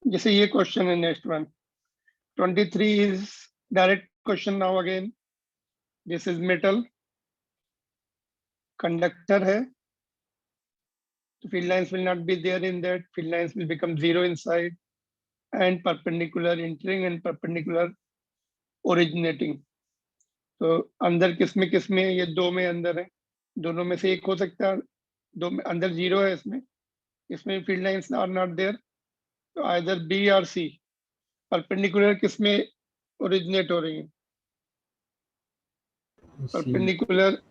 जैसे ये क्वेश्चन है, next one 23 is direct question now again. This is metal, conductor है, तो field lines will not be there in that, field lines will become zero inside, and perpendicular entering and perpendicular originating। तो अंदर किसमें ये दो में अंदर है, दोनों में से एक हो सकता है, दो में अंदर जीरो है, इसमें इसमें field lines are not there, तो आइदर बी और सी। परपेंडिकुलर किसमें ओरिजिनेट हो रही है, परपेंडिकुलर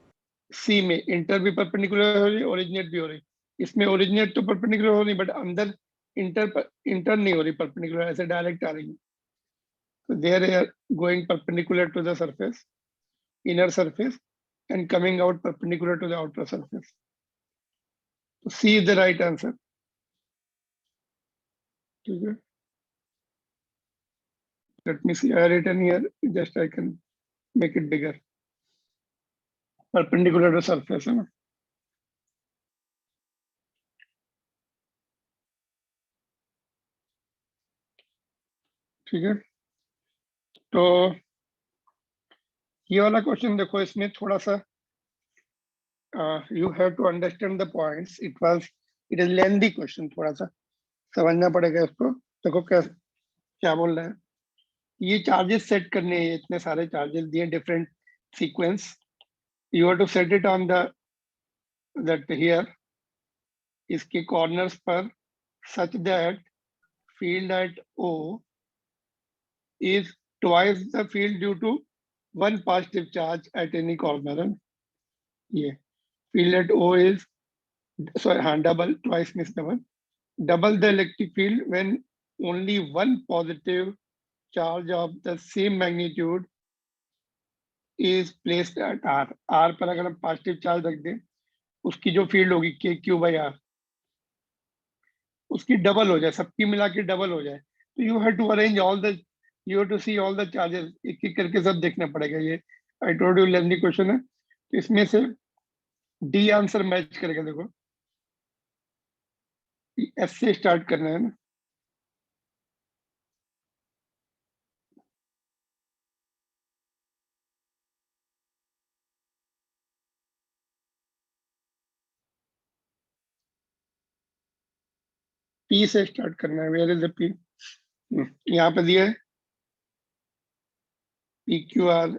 सी में, इंटर भी परपेंडिकुलर हो रही है, ओरिजिनेट भी हो रही है। इसमें ओरिजिनेट तो परपेंडिकुलर हो रही, बट अंदर इंटर नहीं हो रही परपेंडिकुलर, ऐसे डायरेक्ट आ रही है। तो there are going perpendicular to the surface, inner surface, and coming out perpendicular to the outer surface. So C is the right answer. Okay. Let me see. I written here. Just I can make it bigger. Perpendicular to surface है ना? ठीक है, तो ये वाला question देखो, इसमें थोड़ा सा you have to understand the points. It is lengthy question, थोड़ा सा समझना पड़ेगा इसको। देखो क्या बोल रहा है, ये चार्जेस सेट करने हैं, इतने सारे चार्जेस दिए, different sequence. You have to set it on that here, इसके कॉर्नर्स पर, such that field at O is twice the field due to one positive charge at any corner. And ये field at O is, sorry, double, twice means double the electric field when only one positive charge of the same magnitude is placed at R. R पर अगर हम positive charge रख दें, उसकी जो field होगी KQ/R, उसकी डबल हो जाए, सबकी मिला के डबल हो जाए। तो you have to arrange all the, you have to see all the charges, एक एक करके सब देखना पड़ेगा। ये I told you lengthy question है, तो इसमें से डी आंसर मैच करेगा। देखो एस से स्टार्ट करना है ना, पी से स्टार्ट करना है। वेयर इज द पी, यहाँ पे दिया है PQR,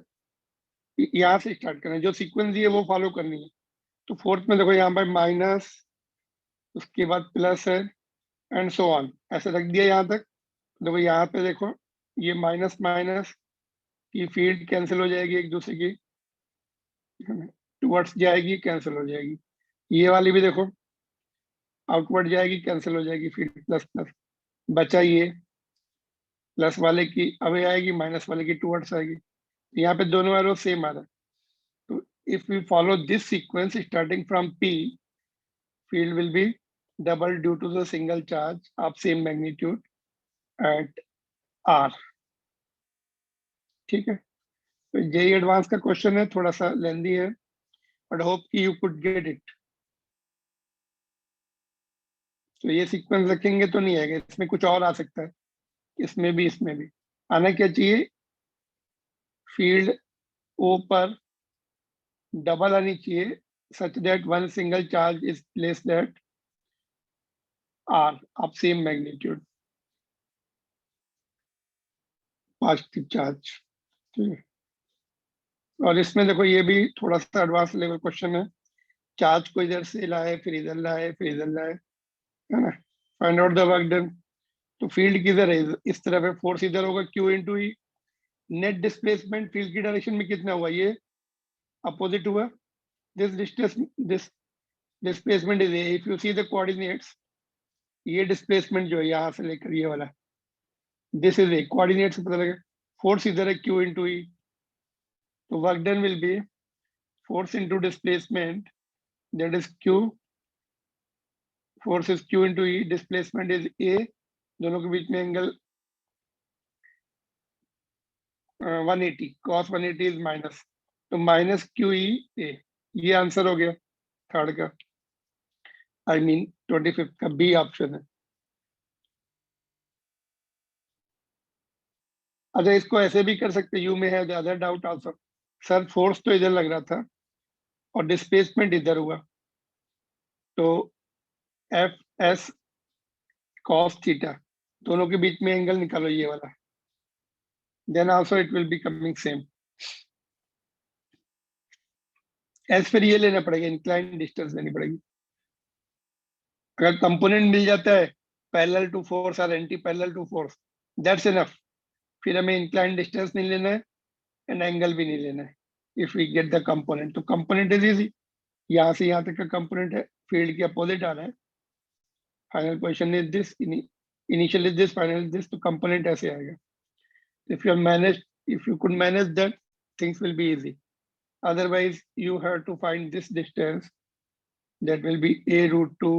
यहाँ से स्टार्ट करना है, जो सीक्वेंस दिए वो फॉलो करनी है। तो फोर्थ में देखो यहाँ पर माइनस, उसके बाद प्लस है, एंड सो ऑन, ऐसे रख दिया यहाँ तक। देखो यहाँ पे देखो, ये माइनस माइनस की फील्ड कैंसिल हो जाएगी एक दूसरे की, टुवर्ड्स जाएगी, कैंसिल हो जाएगी। ये वाली भी देखो आउटवर्ड जाएगी, कैंसिल हो जाएगी, फील्ड प्लस प्लस बचा, ये प्लस वाले की अवे आएगी, माइनस वाले की टुवर्ड्स आएगी। यहाँ पे दोनों एरो सेम आ रहा है। तो if we follow this sequence starting from P, field will be double due to the single charge of same magnitude at R। ठीक है, तो जेई एडवांस का क्वेश्चन है, थोड़ा सा लेंदी है, बट होप कि यू कुड गेट इट। तो ये सीक्वेंस रखेंगे तो नहीं आएगा, इसमें कुछ और आ सकता है, इसमें भी आना क्या चाहिए, फील्ड ओ पर डबल आनी चाहिए, such that one single charge is placed at R of same magnitude, positive charge. ठीक है, और इसमें देखो ये भी थोड़ा सा एडवांस लेवल क्वेश्चन है, चार्ज को इधर से लाए, फिर इधर लाए, फिर इधर लाए, है ना, find out the work done. तो फील्ड किधर है, इस तरफ है, फोर्स इधर होगा Q इंटू ई, नेट डिस्प्लेसमेंट फील्ड की डायरेक्शन में कितना हुआ, ये अपोजिट हुआ, this displacement is a. If you see the coordinates, ये डिस्प्लेसमेंट जो है यहाँ से लेकर ये वाला, दिस इज ए, कोऑर्डिनेट से पता लगे, फोर्स इधर है Q इंटू ई, तो work done will be force into displacement, that is Q, force is Q into E, displacement is A, दोनों के बीच में एंगल 180, cos 180 इज माइनस, तो माइनस QE, ये आंसर हो गया थर्ड का, आई मीन 25 का बी ऑप्शन है। अच्छा, इसको ऐसे भी कर सकते, यू में है the other doubt also, sir force तो इधर लग रहा था और डिस्प्लेसमेंट इधर हुआ, तो एफ एस कॉस थीटा दोनों के बीच में एंगल निकालो ये वाला, then also it will be coming same. As फिर ये लेना पड़ेगा, इंक्लाइन डिस्टेंस लेनी पड़ेगी। अगर कंपोनेंट मिल जाता है पैरेलल टू फोर्स और anti parallel to force, that's enough. फिर हमें इंक्लाइन डिस्टेंस नहीं लेना है एंड एंगल भी नहीं लेना है। If we get the component, तो कंपोनेंट इज इजी, यहाँ से यहाँ तक का कंपोनेंट है, फील्ड के अपोजिट आ रहा है। Final position is this, initial is this, final is this, तो कंपोनेंट ऐसे आएगा। If you manage, if you could manage that, things will be easy. Otherwise you have to find this distance, that will be a root 2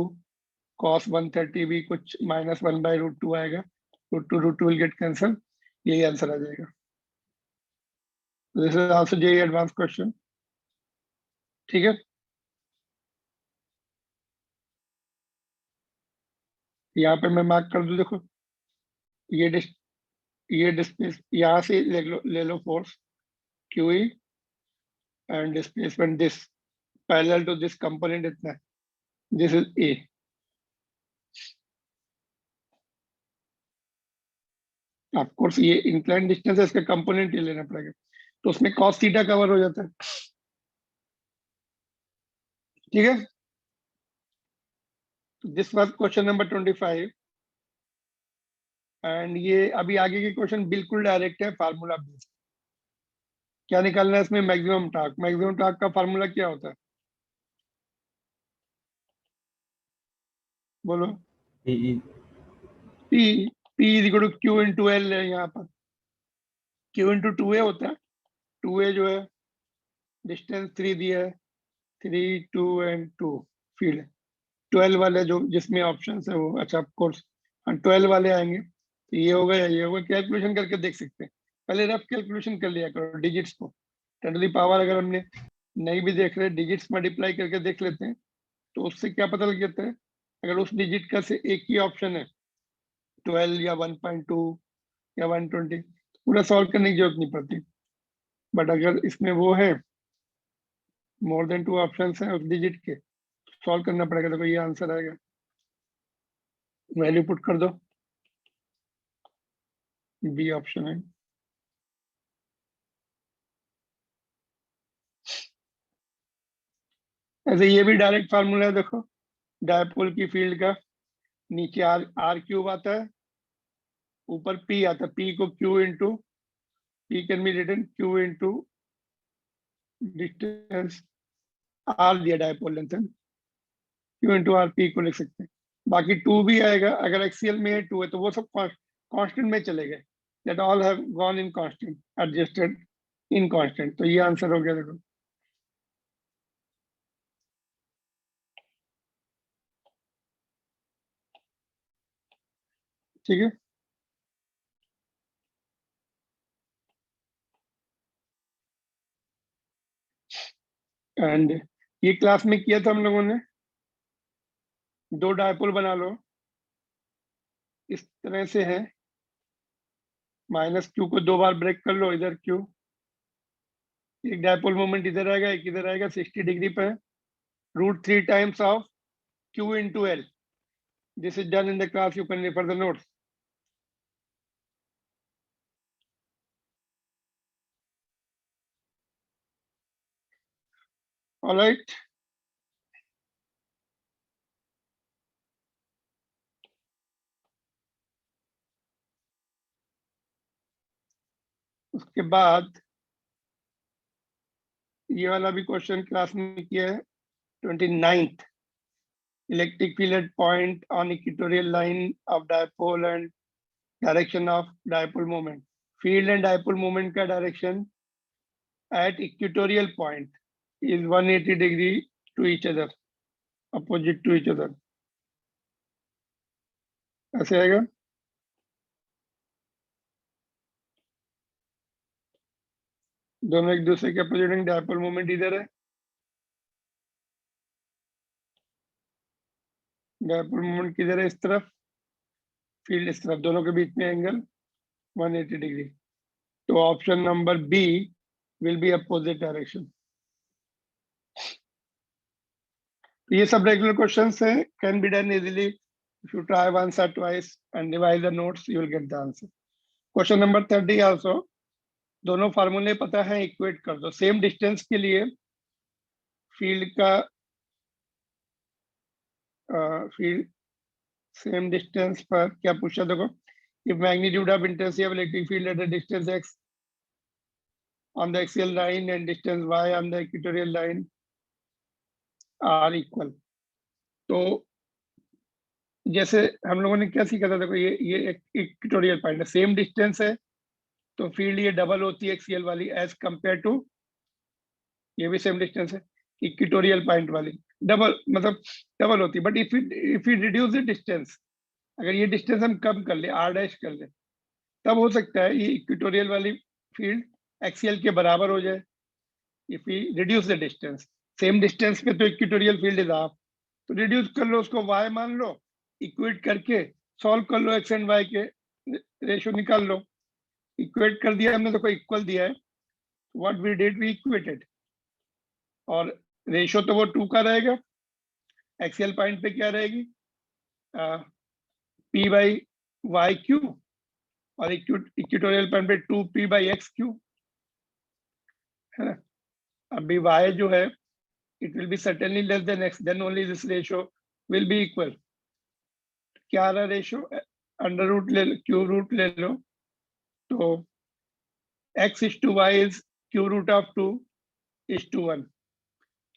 cos 130 भी कुछ -1 by root 2 आएगा, root 2 will get cancelled, यही answer आ जाएगा। This is also JEE advanced question, ठीक है। यहाँ पे मैं मार्क कर दूं, देखो ये डिस्प्लेस यहाँ से ले लो force QE and displacement this parallel to this component इतना, this is A। Of course ये इंक्लाइन डिस्टेंस है, इसका कंपोनेंट ही लेना पड़ेगा, तो उसमें cos थीटा कवर हो जाता है, ठीक है। This was question number 25 and ये अभी आगे के क्वेश्चन बिल्कुल डायरेक्ट है, फार्मूला बेस्ड। क्या निकालना है इसमें, मैक्सिमम टॉर्क। मैक्सिमम टॉर्क का फार्मूला क्या होता है, बोलो। PE P P is equal to Q into L है, यहाँ पर Q इंटू 2A होता है। 2A जो है डिस्टेंस 3 दिया है, 3 2 एंड 2 फील्ड। 12 वाले जो जिसमें ऑप्शन है वो, अच्छा ऑफ कोर्स 12 वाले आएंगे, तो ये होगा या ये होगा, कैलकुलेशन करके देख सकते हैं। पहले रफ कैलकुलेशन कर लिया करो डिजिट्स को, 10 टू द पावर अगर हमने नहीं भी देख रहे, डिजिट्स मल्टीप्लाई करके देख लेते हैं, तो उससे क्या पता लग जाता है। अगर उस डिजिट का से एक ही ऑप्शन है 12 या 1.2 या 120, पूरा सॉल्व करने की जरूरत नहीं पड़ती। बट अगर इसमें वो है मोर देन 2 ऑप्शन है उस डिजिट के, सॉल्व करना पड़ेगा, देखो ये आंसर आएगा, वैल्यू पुट कर दो, बी ऑप्शन है। ऐसे ये भी डायरेक्ट फार्मूला है, देखो डायपोल की फील्ड का, नीचे आर क्यूब आता है, ऊपर पी आता है, पी को Q into P can be written Q into distance R दिया dipole length, Q into R P को लिख सकते हैं। बाकी 2 भी आएगा, अगर एक्सीएल में 2 है तो वो सब कांस्टेंट में चले गए, that all have gone in constant, adjusted in constant, तो ये आंसर हो गया, देखो। ठीक है, एंड ये क्लास में किया था हम लोगों ने, 2 डायपोल बना लो, इस तरह से है, -q को 2 बार ब्रेक कर लो, इधर q, एक डायपोल मोमेंट इधर आएगा, एक इधर आएगा, 60 डिग्री पे, √3 times of q into L. This is done in the class, you can refer the notes. Alright, उसके बाद ये वाला भी क्वेश्चन क्लास में किया है, 29th, electric field at point on equatorial line of dipole and direction of dipole moment. Field and dipole moment का direction at equatorial point is 180 degree to each other, opposite to each other, ऐसे आएगा। दोनों एक दूसरे के opposite, dipole moment इधर है, dipole moment किधर है, इस तरफ, फील्ड इस तरफ, दोनों के बीच में एंगल 180 डिग्री। तो option number B will be opposite direction. ये सब रेगुलर क्वेश्चंस हैं, can be done easily. If you try once or twice and revise the notes you will get the answer. Question number 30 also, दोनों फार्मूले पता है, equate कर दो। Same distance के लिए फील्ड का फील्ड सेम डिस्टेंस पर क्या पूछा देखो, if magnitude of intensity of electric field at the distance x on the axial line and distance y on the equatorial line are equal। तो जैसे हम लोगों ने क्या सीखा था देखो, ये एक इक्वेटोरियल पॉइंट है, सेम डिस्टेंस है, तो फील्ड ये डबल होती है एक्सियल वाली एज कंपेयर टू, ये भी सेम डिस्टेंस है, इक्वेटोरियल पॉइंट वाली डबल मतलब डबल होती है। But if you reduce the distance, अगर ये डिस्टेंस हम कम कर ले, आर डैश कर ले, तब हो सकता है ये इक्वेटोरियल वाली फील्ड एक्सियल के बराबर हो जाए। If you reduce the distance, same distance पे तो इक्वेटोरियल फील्ड इज हाफ, तो रिड्यूस कर लो उसको, y मान लो, इक्वेट करके सॉल्व कर लो, एक्स एंड वाई के रेशियो निकाल लो। इक्वेट कर दिया हमने, देखो इक्वल दिया है, what we did we equated, और रेशियो तो वो 2 का रहेगा, एक्सियल पॉइंट पे क्या रहेगी, p बाई वाई क्यू, और इक्वेटोरियल पॉइंट पे 2p बाई एक्स क्यू, है ना। अभी y जो है it will be certainly less than x, then only this ratio will be equal। क्या आ रहा रेशियो, अंडर रूट ले लो, क्यू रूट ले लो, तो x is to y is q root of 2 is to 1,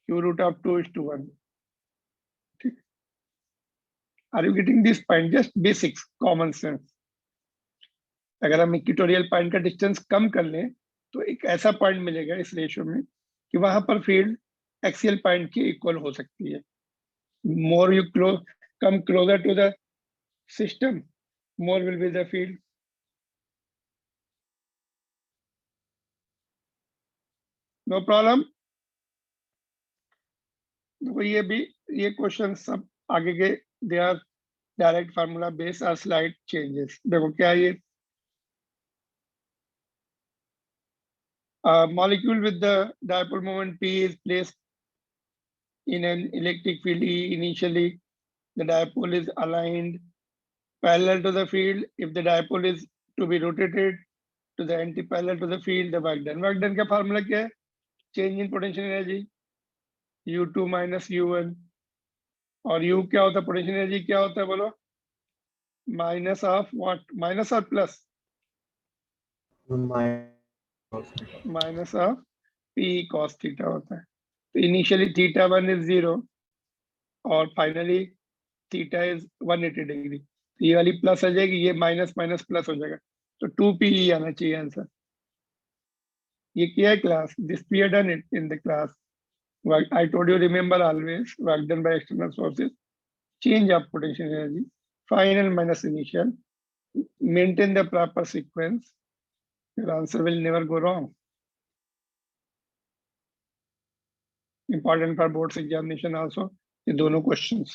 q root of 2 is to 1। ठीक, are you getting this point, just basics common sense. अगर हम equatorial point का distance कम कर लें तो एक ऐसा पॉइंट मिलेगा इस रेशियो में कि वहां पर फील्ड एक्सियल पॉइंट की इक्वल हो सकती है। More you come closer to the system, more will be the field। No problem. देखो ये क्वेश्चन सब आगे के they are direct formula based और स्लाइड चेंजेस। देखो क्या ये molecule with the dipole moment p is placed in an electric field E initially, the dipole is aligned parallel to the field if the dipole is to be rotated to the anti-parallel to the field, the work done। Work done का formula क्या है, change in potential energy U2 minus U1, और U क्या होता है, potential energy क्या होता है बोलो, माइनस ऑफ व्हाट, माइनस और plus, minus of P cos theta होता है। तो इनिशियली थीटा 1 इज 0 और फाइनली थीटा इज 180 डिग्री, तो ये वाली प्लस आ जाएगी, ये माइनस माइनस प्लस हो जाएगा, तो 2PE आना चाहिए आंसर। ये किया है class, this we have done it in the class. I told you, remember always, work done by external sources, change of potential energy, final minus initial, maintain the proper sequence, your answer will never go wrong। Important for boards examination also, ये दोनों questions,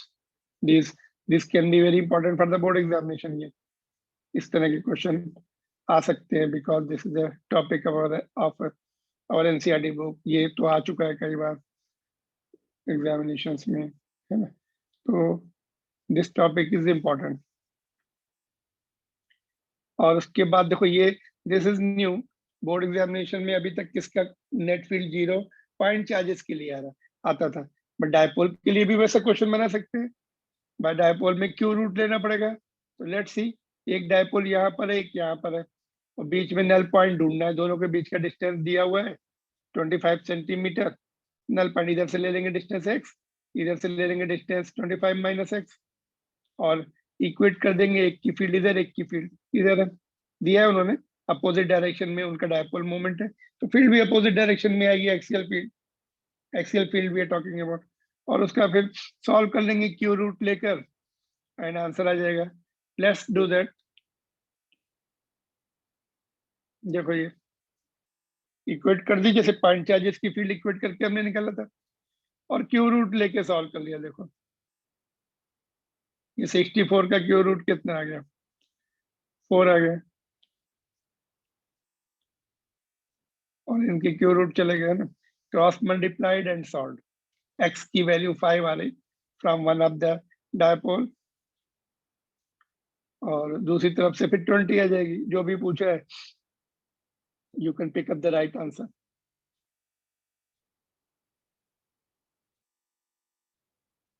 this can be very important for the board examination। ये इस तरह के question आ सकते हैं, because this is a topic of our NCERT book, ये तो आ चुका है कई बार एग्जामिनेशंस में, है ना। तो दिस टॉपिक इज इम्पोर्टेंट। और उसके बाद देखो ये this is new, board examination में अभी तक किसका नेट फील्ड 0 पॉइंट चार्जेस के लिए आता था, बट डायपोल के लिए भी वैसा क्वेश्चन बना सकते हैं। बाय डायपोल में क्यू रूट लेना पड़ेगा, तो लेट्स सी, एक डायपोल यहाँ पर है, एक यहाँ पर है, और बीच में नल पॉइंट ढूंढना है, दोनों के बीच का डिस्टेंस दिया हुआ है 25 सेंटीमीटर। नल पॉइंट इधर से ले लेंगे डिस्टेंस x, इधर से ले लेंगे डिस्टेंस 25 माइनस एक्स, और इक्वेट कर देंगे, एक की फील्ड इधर, एक की फील्ड इधर है, दिया है उन्होंने, अपोजिट डायरेक्शन में उनका डायपोल मोमेंट है, तो फील्ड भी अपोजिट डायरेक्शन में आएगी, एक्सियल फील्ड भी है टॉकिंग अबाउट, और उसका फिर सॉल्व कर लेंगे क्यू रूट लेकर, एंड आंसर आ जाएगा। Let's do that. देखो ये इक्वेट कर दी, जैसे पॉइंट चार्जेस की फील्ड इक्वेट करके हमने निकाला था, और क्यू रूट लेके सॉल्व कर लिया। देखो ये 64 का क्यू रूट कितना आ गया, 4 आ गया, और इनके क्यू रूट चले गए ना, cross multiplied and solve, x की वैल्यू 5 आ रही from one of the dipole, और दूसरी तरफ से फिर 20 आ जाएगी। जो भी पूछा है you can pick up the right answer.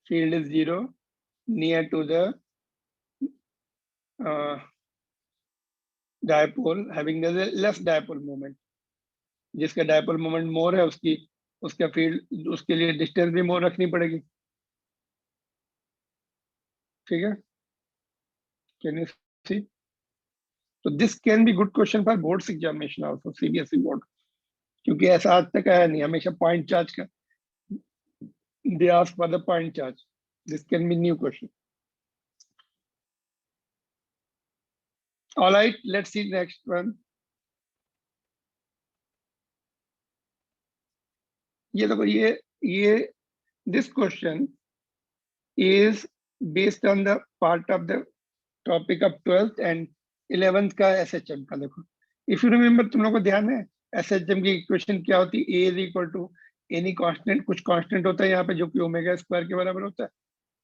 field is 0 near to the dipole having the less dipole moment। जिसका डायपोल मोमेंट मोर है उसकी उसका फील्ड उसके लिए डिस्टेंस भी मोर रखनी पड़ेगी। ठीक है, कैन यू सी? तो this can be good question for boards examination also, CBSE board, क्योंकि ऐसा आज तक आया नहीं, हमेशा पॉइंट चार्ज का they ask for the point charge. This can be new question. All right, let's see next one. ये देखो, ये this question is based on the part of the topic of 12th and 11th का SHM का। देखो, if you remember, तुम लोगों को ध्यान है SHM की इक्वेशन क्या होती है? A is equal to any constant, कुछ कांस्टेंट होता है यहाँ पे जो कि ओमेगा स्क्वायर के बराबर होता है,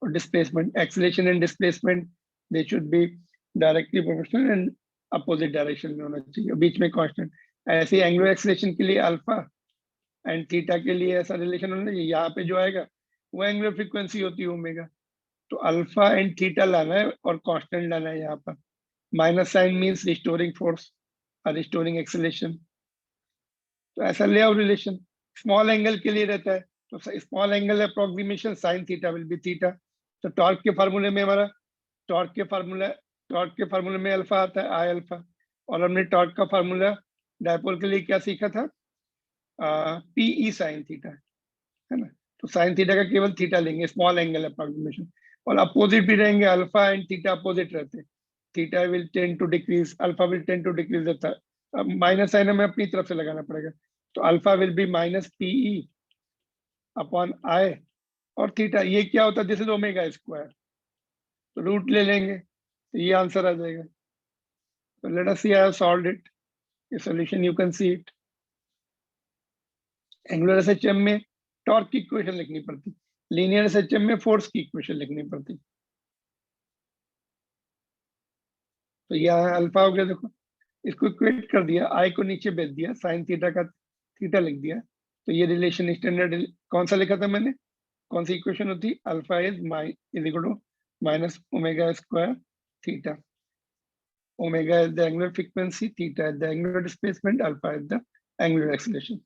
और displacement, acceleration and displacement they should be directly proportional and opposite direction में होना चाहिए, बीच में कांस्टेंट। ऐसे एंगुलर एक्सीलरेशन के लिए अल्फा एंड थीटा के लिए ऐसा रिलेशन होना चाहिए। यहाँ पे जो आएगा वो एंगुलर फ्रीक्वेंसी होती है ओमेगा, तो अल्फा एंड थीटा लाना है और कांस्टेंट लाना है। यहाँ पर minus sign means restoring force और रिस्टोरिंग एक्सीलरेशन। तो ऐसा ले आओ रिलेशन। स्मॉल एंगल के लिए रहता है, तो small angle approximation sine theta will be theta. तो टॉर्क के फार्मूले में हमारा टॉर्क के फार्मूले में अल्फा आता है, आई अल्फा। और हमने टॉर्क का फार्मूला डायपोल के लिए क्या सीखा था? पीई साइन थीटा, है ना। तो साइन थीटा का केवल थीटा लेंगे, स्मॉल एंगल अप्रोक्सीमेशन। और अपोजिट भी रहेंगे, अल्फा एंड थीटा अपोजिट रहते हैं। Theta will tend to decrease, alpha will tend to decrease. अब माइनस साइन हमें अपनी तरफ से लगाना पड़ेगा, तो alpha will be minus P E upon I, और थीटा ये क्या होता है? दिस इज ओमेगा स्क्वायर, तो रूट ले लेंगे तो ये आंसर आ जाएगा। तो let us see, I have solved it. ये solution you can see it. Angular SHM में टॉर्क की इक्वेशन लिखनी पड़ती, लीनियर एसएचएम में फोर्स की इक्वेशन लिखनी पड़ती। तो यहाँ अल्फा हो गया, देखो इसको इक्वेट कर दिया, आई को नीचे भेज दिया, साइन थीटा का थीटा लिख दिया। तो ये रिलेशन स्टैंडर्ड कौन सा लिखा था मैंने? कौन सी इक्वेशन होती? Alpha is equal to minus omega square theta. Omega is the angular frequency, theta is the angular displacement, alpha is the angular acceleration.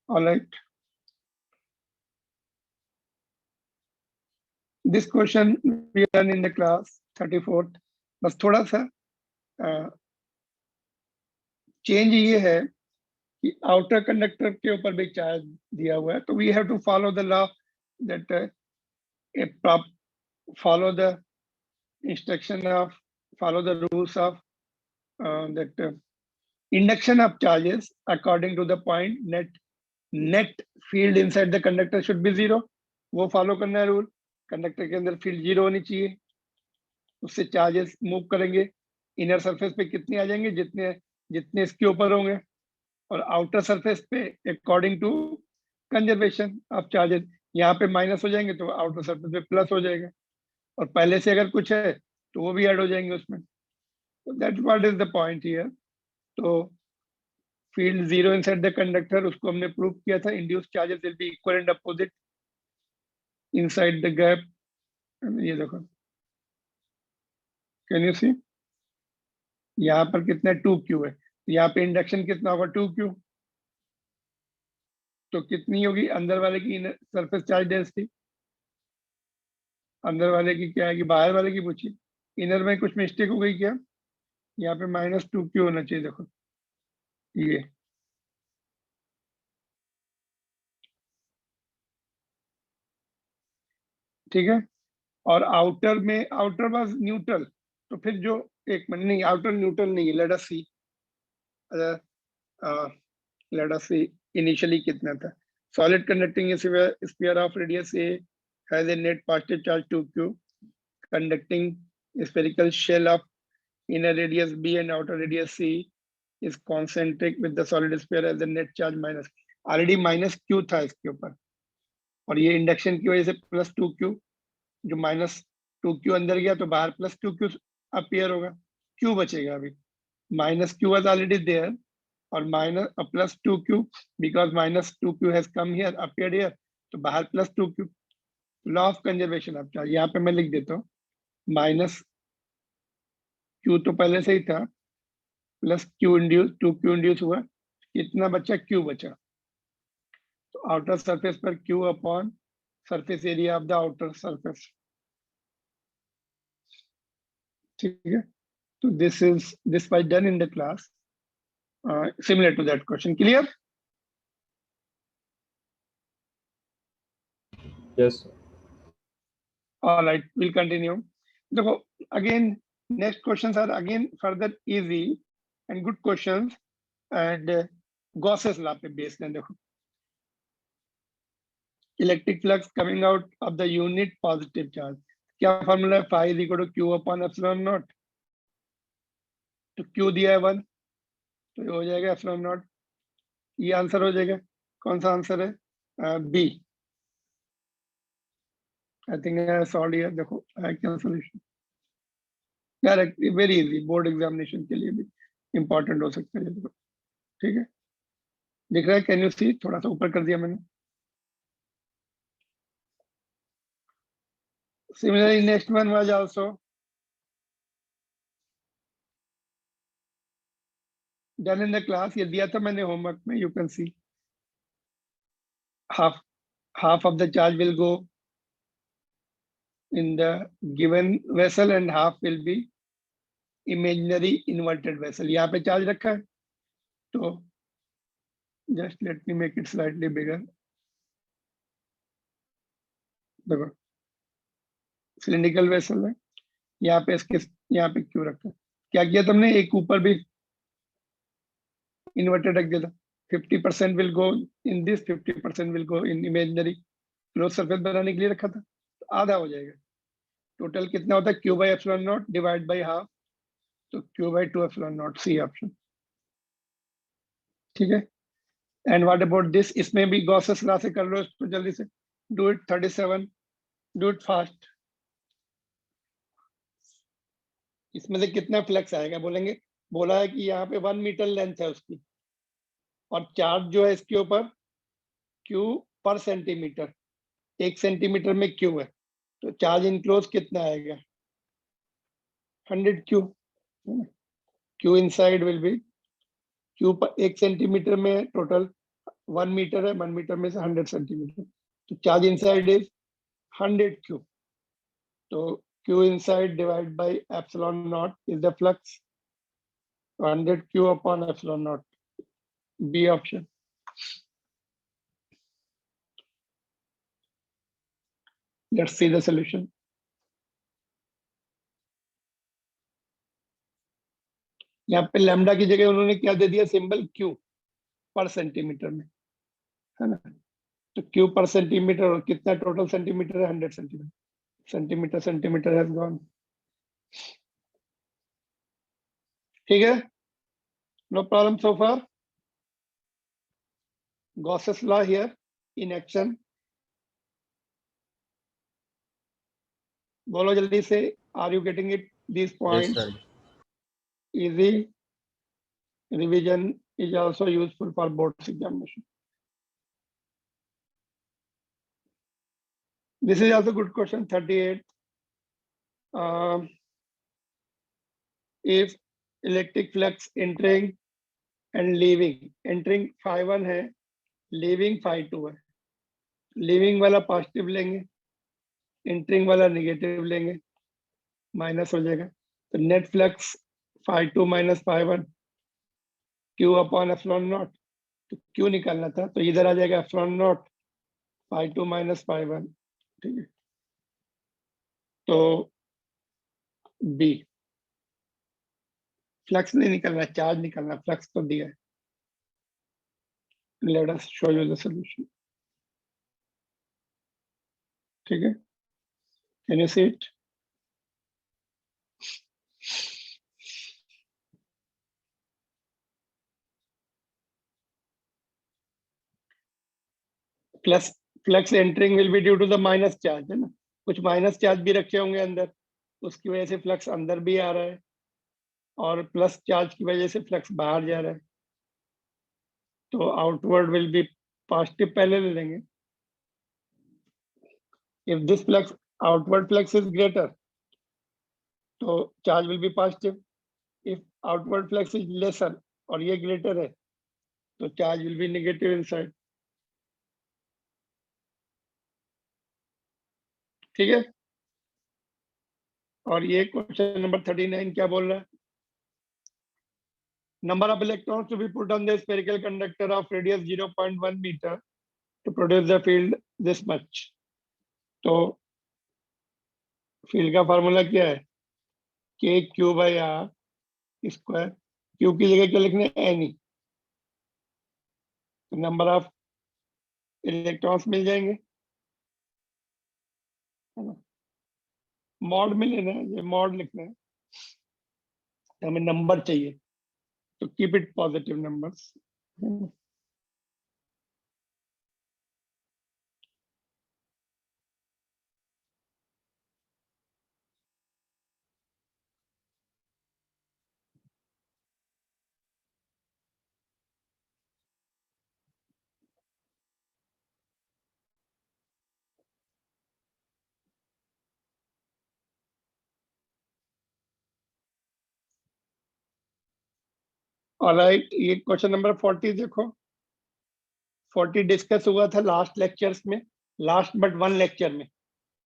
All right. This question we done in the class 34th। बस थोड़ा सा change ये है कि outer conductor के ऊपर भी charge दिया हुआ है, तो we have to follow the law that follow the instruction of follow the rules of that induction of charges according to the point net field inside the conductor should be 0। वो follow करना है rule. Conductor के अंदर field 0 होनी चाहिए, उससे charges move करेंगे। Inner surface पे कितने आ जाएंगे? जितने जितने इसके ऊपर होंगे। और आउटर सरफेस पे according to conservation of charges, यहाँ पे माइनस हो जाएंगे तो आउटर सरफेस पे प्लस हो जाएगा, और पहले से अगर कुछ है तो वो भी ऐड हो जाएंगे उसमें। तो that what is the point here. तो फील्ड 0 इनसाइड द कंडक्टर, उसको हमने प्रूव किया था। Induce charges will be equal and opposite inside the gap. ये देखो, कैन यू सी? यहाँ पर कितना 2q है, यहाँ पे इंडक्शन कितना होगा? 2q। तो कितनी होगी अंदर वाले की सरफेस चार्ज डेंसिटी? अंदर वाले की क्या आएगी? बाहर वाले की पूछी। इनर में कुछ मिस्टेक हो गई क्या? यहाँ पे -2q होना चाहिए। देखो ये, ठीक है। और आउटर में, आउटर वाज न्यूट्रल, तो फिर जो एक मिनट, नहीं आउटर न्यूट्रल नहीं है। लेट अस सी, लेट अस सी इनिशियली कितना था। Solid conducting sphere of radius A has a net positive charge 2q, conducting a spherical shell of inner radius b and outer radius c, is concentric with the solid sphere as the net charge minus. Already minus Q था इसके ऊपर, और ये induction की वजह से plus 2q, जो minus 2q अंदर गया तो बाहर प्लस 2q अपीयर होगा, q बचेगा अभी, minus q was already there, और minus plus 2q because minus 2q has come here appeared here, तो बाहर plus 2q. Law of conservation आप चाहे यहाँ पे मैं लिख देता हूँ, माइनस q तो पहले से ही था, plus q induce 2q induce हुआ, कितना बचा, q बचा, तो आउटर सरफेस पर q upon surface area of the outer surface. ठीक है, तो this was done in the class, similar to that question. Clear? Yes. All right, we'll continue. देखो, again next questions are again further easy and good questions, and Gauss's law पे based है. देखो, electric flux coming out of the unit positive charge, क्या formula है, phi is equal to q upon epsilon naught, तो q दिया है 1, तो ये हो जाएगा epsilon naught, ये आंसर हो जाएगा. कौन सा आंसर है, B. I think I solve here. देखो है क्या solution, directly very easy, board examination के लिए भी इंपॉर्टेंट हो सकता है ये. देखो ठीक है, दिख रहा है, कैन यू सी, थोड़ा सा ऊपर कर दिया मैंने. Similarly, next one was also done in the class. ये दिया था मैंने होमवर्क में. You can see half of the charge will go in the given vessel and half will be imaginary inverted vessel. यहाँ पे चार्ज रखा है, तो just let me make it slightly bigger. देखो सिलिंड्रिकल वेसल है, यहाँ पे इसके यहाँ पे क्यों रखा है, क्या किया तुमने, एक ऊपर भी इन्वर्टेड रख दिया था. 50% will go in this, 50% will go in imaginary. Close surface बनाने के लिए रखा था, तो आधा हो जाएगा. टोटल कितना होता है, Q by epsilon not divide by half, तो Q by 2 epsilon not, C option. ठीक है, एंड व्हाट अबाउट दिस, इसमें भी गॉसेस लॉ से कर लो इसको जल्दी से. Do it 37, do it fast. इसमें से कितना फ्लक्स आएगा, बोलेंगे, बोला है कि यहाँ पे 1 मीटर लेंथ है उसकी, और चार्ज जो है इसके ऊपर क्यू पर सेंटीमीटर, 1 सेंटीमीटर में क्यू है, तो चार्ज इनक्लोज कितना आएगा, 100 Q. Q inside will be, Q पर 1 सेंटीमीटर में टोटल 1 मीटर है, 1 मीटर में से 100 सेंटीमीटर, तो चार्ज इनसाइड इज 100 क्यू. तो Q inside divided by epsilon naught is the flux, 100 Q upon epsilon naught, B option. Let's see the solution. यहाँ पे lambda की जगह उन्होंने क्या दे दिया, सिंबल Q पर सेंटीमीटर में, है ना, तो Q पर सेंटीमीटर, और कितना टोटल सेंटीमीटर है, 100 सेंटीमीटर. Centimetre has gone. ठीक है, no problem so far. Gauss's law here in action. बोलो जल्दी से, are you getting it, these points? Yes, sir. Easy. Revision is also useful for board's examination. This is also good question, 38. If electric flux entering and leaving, entering phi 1 है, leaving phi 2 है, leaving वाला positive लेंगे, entering वाला negative लेंगे, minus हो जाएगा, तो net flux phi 2 minus phi 1 Q upon epsilon not, तो Q निकालना था, तो इधर आ जाएगा epsilon not phi 2 minus phi 1. ठीक है, तो B. फ्लक्स नहीं निकलना, चार्ज निकलना, फ्लक्स तो दिया है. Let us show you the solution. ठीक है, can you see it? Plus flux entering will be due to the minus charge, है ना, कुछ माइनस चार्ज भी रखे होंगे अंदर, उसकी वजह से फ्लक्स अंदर भी आ रहा है, और प्लस चार्ज की वजह से फ्लक्स बाहर जा रहा है, तो आउटवर्ड विल बी पॉजिटिव, पहले ले लेंगे। If this flux, outward flux is greater, तो charge will be positive. If outward flux is lesser और ये ग्रेटर है, तो charge will be negative inside. ठीक है, और ये क्वेश्चन नंबर 39 क्या बोल रहा है? Number of electrons to be put on the spherical conductor of radius 0.1 meter to produce the field this much. तो फील्ड का फार्मूला क्या है? K Q by R square, Q की जगह क्या लिखना है? N E, number of electrons मिल जाएंगे, है ना। मॉड में लेना है, ये मॉड लिखना है, हमें नंबर चाहिए, तो keep it positive numbers. Alright, ये क्वेश्चन नंबर 40 देखो। 40 डिस्कस हुआ था लास्ट लेक्चर्स में, लास्ट बट वन लेक्चर में।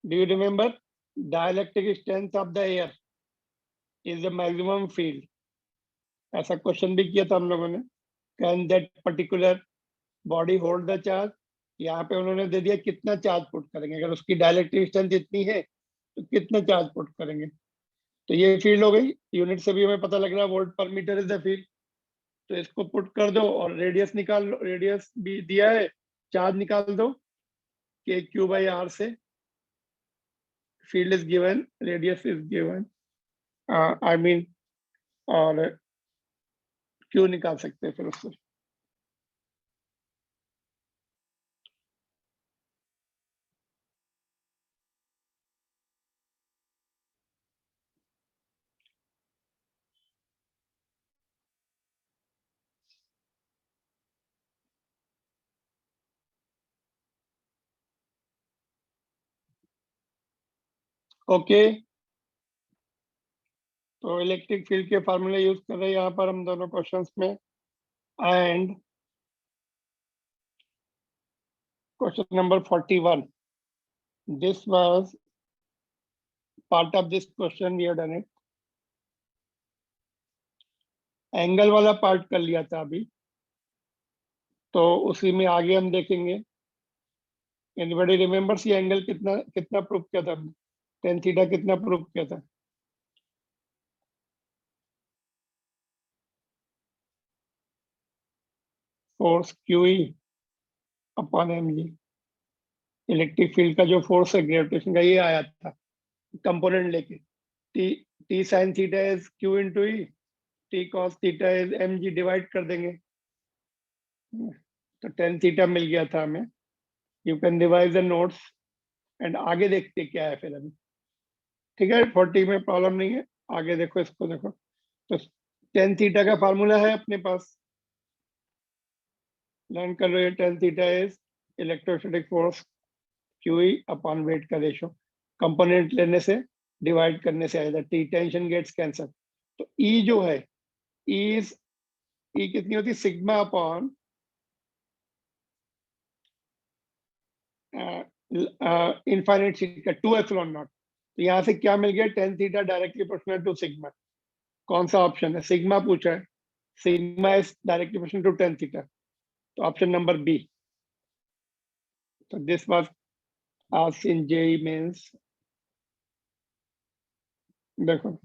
Do you remember? Dielectric strength of the air is the maximum field, ऐसा क्वेश्चन भी किया था हम लोगों ने। Can that particular body hold the charge? यहाँ पे उन्होंने दे दिया कितना चार्ज पुट करेंगे, अगर उसकी डाइलेक्ट्रिक स्ट्रेंथ इतनी है तो कितना चार्ज पुट करेंगे। तो ये फील्ड हो गई, यूनिट से भी हमें पता लग रहा है वोल्ट पर मीटर इज द फील्ड। तो इसको पुट कर दो और रेडियस निकाल लो, रेडियस भी दिया है, चार्ज निकाल दो के क्यू बाई आर से। Field is given, radius is given, I mean, और क्यू निकाल सकते हैं फिर उससे। ओके, तो इलेक्ट्रिक फील्ड के फार्मूले यूज कर रहे हैं यहाँ पर हम दोनों क्वेश्चंस में। And question number 41, this was part of this question, we have done it। Angle वाला पार्ट कर लिया था अभी, तो उसी में आगे हम देखेंगे। एनीबॉडी रिमेम्बर्स ये एंगल कितना कितना प्रूव किया था हमने? टेन थीटा कितना प्रूव किया था? Force Q E upon M G. Electric field का जो फोर्स है ग्रेविटेशन का, ये आया था कंपोनेंट लेके। T T sine theta is q into E, T cos theta is m g, divide कर देंगे, तो टेन थीटा मिल गया था हमें। You can revise the notes and आगे देखते क्या है फिर अभी। ठीक है, 40 में प्रॉब्लम नहीं है, आगे देखो, इसको देखो। तो टेन थीटा का फार्मूला है अपने पास, लर्न कर रहे हो। Tan theta is electrostatic force Q E upon weight का रेशो, कंपोनेंट लेने से डिवाइड करने से आएगा, टी टेंशन गेट्स कैंसर। तो ई जो है, ई कितनी होती है? सिग्मा अपॉन इनफाइनाइट सी का 2 एप्सिलॉन नॉट। तो यहाँ से क्या मिल गया? Tan theta directly proportional to sigma. कौन सा ऑप्शन है? सिग्मा पूछा है, sigma is directly proportional to tan theta, तो ऑप्शन नंबर बी। तो this was asked in JEE Mains. देखो,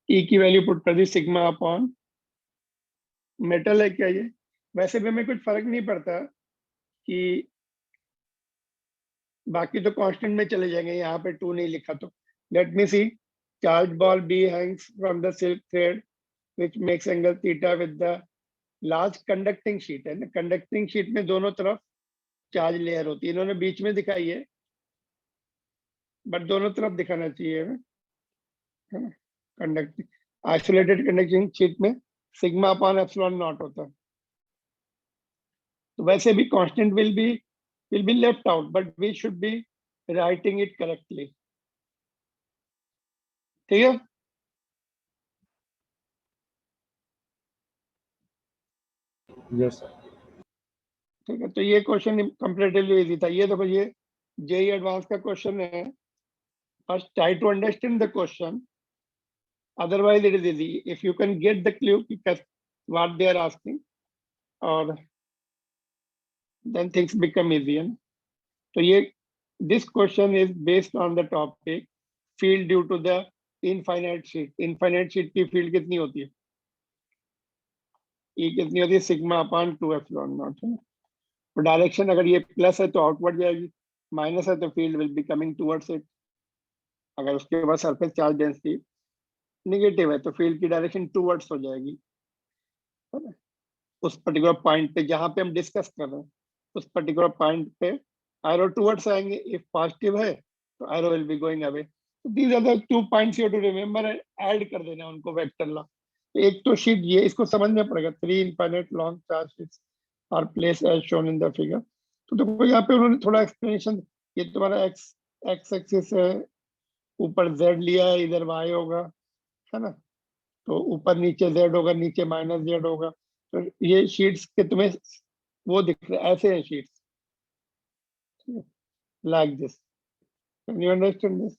ई की वैल्यू पुट कर दी, सिग्मा अपॉन, मेटल है क्या ये? वैसे भी हमें कुछ फर्क नहीं पड़ता कि बाकी तो कांस्टेंट में चले जाएंगे, यहाँ पे 2 नहीं लिखा तो। Let me see, charge ball B hangs from the silk thread which makes angle theta with the large conducting sheet, है ना। कंडक्टिंग शीट में दोनों तरफ चार्ज लेयर होती है, इन्होंने बीच में दिखाई है, बट दोनों तरफ दिखाना चाहिए, है ना। कंडक्टिंग आइसोलेटेड कंडक्टिंग शीट में सिग्मा अपॉन एप्सिलॉन नॉट होता है। तो वैसे भी constant will be left out, but we should be writing it correctly. ठीक है। Yes sir. ठीक है, तो ये क्वेश्चन कंपैरेटिवली इजी था। ये देखो, ये जेई एडवांस का क्वेश्चन है। First try to understand the question, otherwise it is easy if you can get the clue what they are asking, और देन थिंग्स बिकम इजी। तो ये this question is based on the topic field due to the infinite sheet. Infinite sheet की field कितनी होती है? ई कितनी होती है? सिग्मा अपान 2 एप्सिलॉन नॉट, है ना। तो डायरेक्शन अगर ये प्लस है तो आउटवर्ड जाएगी, माइनस है तो field will be coming towards it. अगर उसके बाद सरफेस चार्ज डेंसिटी निगेटिव है तो फील्ड की डायरेक्शन टुवर्ड्स हो जाएगी, है ना। उस पर्टिकुलर पॉइंट पे जहां पे हम डिस्कस कर रहे हैं, उस पर्टिकुलर पॉइंट पे एरो टुवर्ड्स आएंगे। इफ पॉजिटिव है तो arrow will be going away. These are the 2 points you to remember, add कर देना उनको वेक्टर ला। एक तो शीट ये, इसको समझना पड़ेगा। 3 infinite long charge sheets are place as shown in the figure. तो देखो यहाँ पे उन्होंने थोड़ा एक्सप्लेनेशन, ये तुम्हारा एक्स एक्स एक्सिस है, ऊपर जेड लिया है, इधर वाई होगा, है ना। तो ऊपर नीचे जेड होगा, नीचे माइनस जेड होगा। तो ये शीट्स के तुम्हें वो दिख रहे ऐसे हैं sheets, like this. Can you understand this?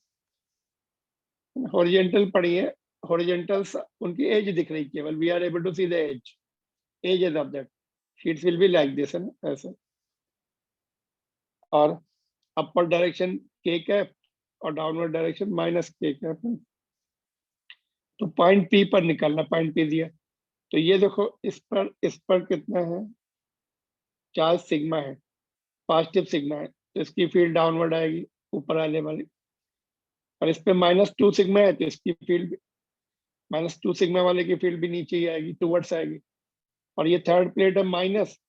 Horizontal पढ़िए, हॉरिजॉन्टल्स उनकी एज दिख रही केवल, we are able to see the edges of that. Sheets will be like this, है ना, ऐसे। और अपर डायरेक्शन के कैप और डाउनवर्ड डायरेक्शन माइनस के कैप। तो पॉइंट पी पर निकालना, पॉइंट पी दिया। तो ये देखो, इस पर कितना है? चार्ज सिग्मा है, पॉजिटिव सिग्मा है, तो इसकी फील्ड डाउनवर्ड आएगी, ऊपर आने वाली। और इस पे -2 सिग्मा है तो इसकी फील्ड, -2 सिग्मा वाले की फील्ड भी नीचे ही आएगी, टुवर्ड्स आएगी। और ये थर्ड प्लेट है माइनस,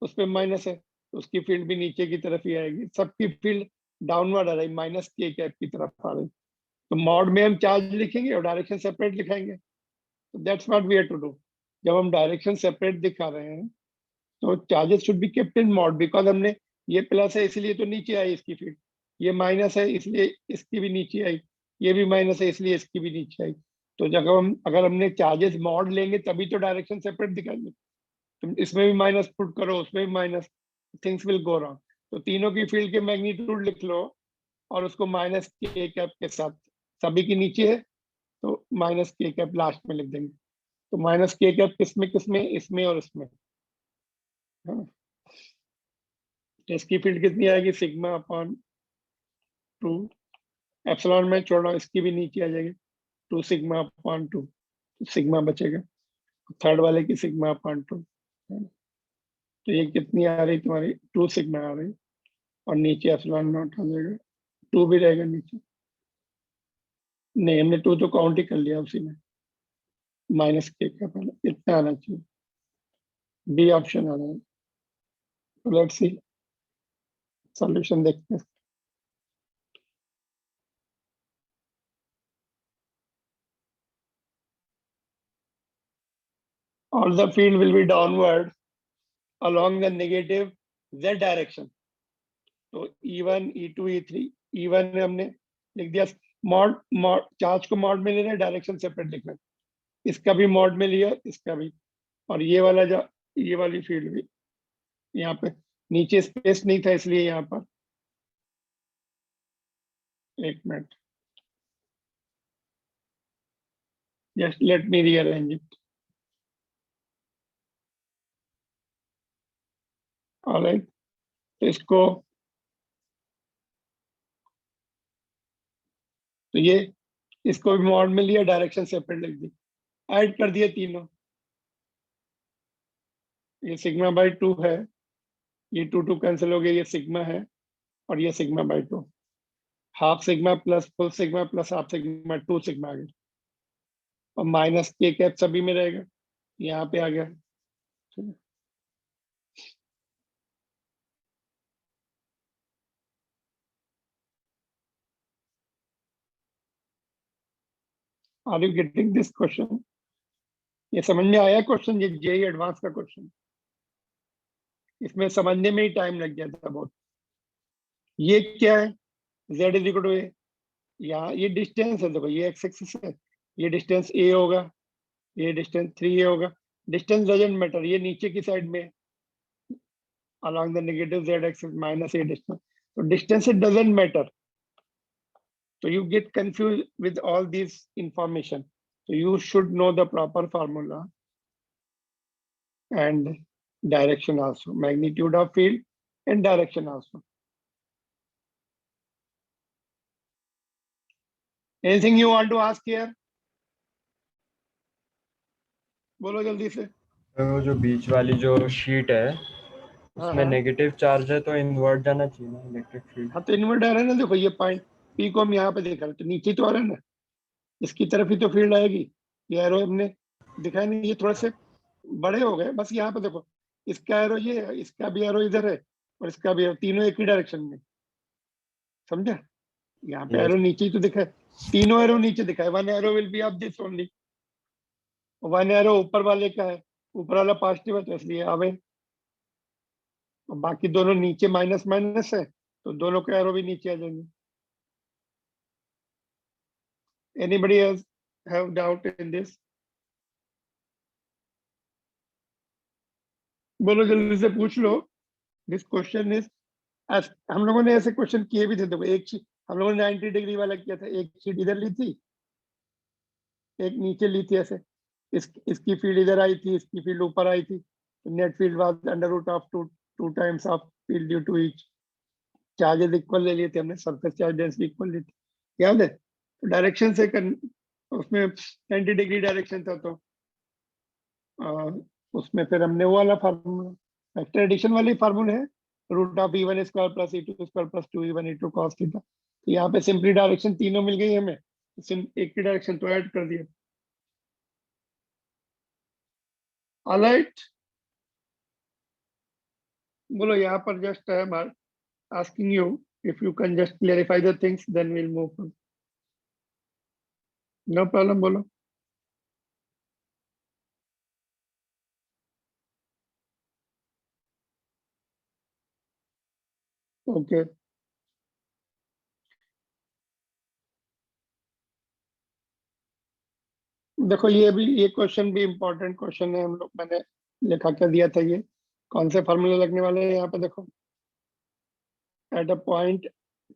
उस पे माइनस है तो उसकी फील्ड भी नीचे की तरफ ही आएगी। सबकी फील्ड डाउनवर्ड आ रही, माइनस के कैप की तरफ आ रही। तो मॉड में हम चार्ज लिखेंगे और डायरेक्शन सेपरेट लिखाएंगे। तो that's what we have to do. जब हम डायरेक्शन सेपरेट दिखा रहे हैं तो charges should be kept in mod, because हमने ये प्लस है इसलिए तो नीचे आई इसकी फील्ड, ये माइनस है इसलिए इसकी भी नीचे आई, ये भी माइनस है इसलिए इसकी भी नीचे आई। तो जब हम अगर हमने चार्जेस मॉड लेंगे तभी तो डायरेक्शन सेपरेट दिखाएंगे। तुम इसमें भी माइनस पुट करो, उसमें भी minus, things will go wrong. तो तीनों की फील्ड के मैग्नीट्यूड लिख लो और उसको माइनस के कैप के साथ, सभी की नीचे है तो माइनस के कैप लास्ट में लिख देंगे। तो माइनस के कैप किसमें किसमें? इसमें और इसमें, है ना। तो इसकी फील्ड कितनी आएगी? सिग्मा अपॉन 2 एप्सिलॉन में छोड़ रहा हूँ, इसकी भी नीचे आ जाएगी, 2 सिग्मा अपॉन 2, सिग्मा बचेगा। थर्ड वाले की सिग्मा अपॉन 2, तो ये कितनी आ रही तुम्हारी? 2 सिग्मा आ रही, और नीचे एप्सिलॉन नॉट आ जाएगा, 2 भी रहेगा नीचे। नहीं, हमने 2 तो काउंट ही कर लिया उसी में, माइनस के का पहले इतना आना चाहिए। बी ऑप्शन आ रहा है। तो लेट्स सी, सॉल्यूशन देखते हैं। All the field will be downward along the negative z direction. तो E1, E2, E3, E1 में हमने लिख दिया मॉड, चार्ज को मॉड में ले रहे, डायरेक्शन सेपरेट लिखना है। इसका भी मॉड में लिया, इसका भी। और ये वाला जो, ये वाली फील्ड भी यहाँ पे, नीचे स्पेस नहीं था इसलिए यहाँ पर, एक minute, just let me rearrange it. Alright, तो इसको, तो ये इसको भी मॉड में लिया, डायरेक्शन सेपरेट लिख दी, ऐड कर दिया तीनों, ये सिग्मा बाई 2 है, ये 2 कैंसिल हो गया, ये सिग्मा है और ये sigma by 2, half sigma plus full sigma plus half sigma 2 sigma आ गया, और माइनस के कैप सभी में रहेगा, यहाँ पे आ गया। ठीक है, are you getting this question? ये समझ में आया क्वेश्चन? ये जेई एडवांस का क्वेश्चन, इसमें समझने में ही टाइम लग गया था बहुत। ये क्या है? z इज इक्वल टू ए, यहाँ ये डिस्टेंस है, देखो ये एक्स एक्सिस है, ये डिस्टेंस ए होगा, ये डिस्टेंस 3 ए होगा। डिस्टेंस डजंट मैटर, ये नीचे की साइड में along the negative z axis minus a distance, so distance it doesn't matter, so you get confused with all these information, so you should know the proper formula and direction also, magnitude of field and direction also. Anything you want to ask here? बोलो जल्दी से। वो जो बीच वाली जो sheet है हाँ उसमें हाँ नेगेटिव चार्ज है तो इन्वर्ट जाना चाहिए ना इलेक्ट्रिक फील्ड। हाँ, तो इन्वर्टर है ना, देखो ये पॉइंट पी को हम यहाँ पे दिखा रहे, तो नीचे तो आ रहा है ना, इसकी तरफ ही तो फील्ड आएगी। ये एरो हमने दिखाया नहीं, ये थोड़े से बड़े हो गए, बस यहाँ पे देखो, इसका एरो ये है, इसका भी एरो इधर है और इसका भी एरो, तीनों एक ही डायरेक्शन में, समझा? यहाँ पे यस एरो नीचे ही तो दिखा है, तीनों एरो नीचे दिखा है, one arrow will B of this only, one arrow ऊपर वाले का है, ऊपर वाला पॉजिटिव है तो इसलिए आवे, और बाकी दोनों नीचे माइनस माइनस है तो दोनों के एरो भी नीचे आ जाएंगे। Anybody else have doubt in this? बोलो जल्दी से पूछ लो। दिस क्वेश्चन इज, हम लोगों ने ऐसे क्वेश्चन किए भी थे, देखो एक शीट हम लोगों ने 90 डिग्री वाला किया था, एक शीट इधर ली थी, एक नीचे ली थी ऐसे, इसकी फील्ड इधर आई थी, इसकी फील्ड ऊपर आई थी, net field was under root of two times of field due to each, charges equal ले लिए थे हमने, सरफेस चार्ज डेंसिटी इक्वल ली थी, याद है? तो डायरेक्शन से उसमें 90 डिग्री डायरेक्शन था, तो उसमें फिर हमने वो वाला फार्मूला, वेक्टर एडिशन वाली फार्मूला है, root of E1 square plus E2 square plus 2E1 E2 cos theta, तो यहाँ पे सिंपली डायरेक्शन तीनों मिल गई हमें, एक की डायरेक्शन तो ऐड कर दिया। ऑलराइट, बोलो यहाँ पर just I am asking you if you can just clarify the things, then we'll move on. No problem, बोलो। ओके देखो, ये क्वेश्चन भी इम्पोर्टेंट क्वेश्चन है, हम लोग मैंने लिखा के दिया था, ये कौन से फॉर्मूले लगने वाले हैं यहाँ पे देखो। At a point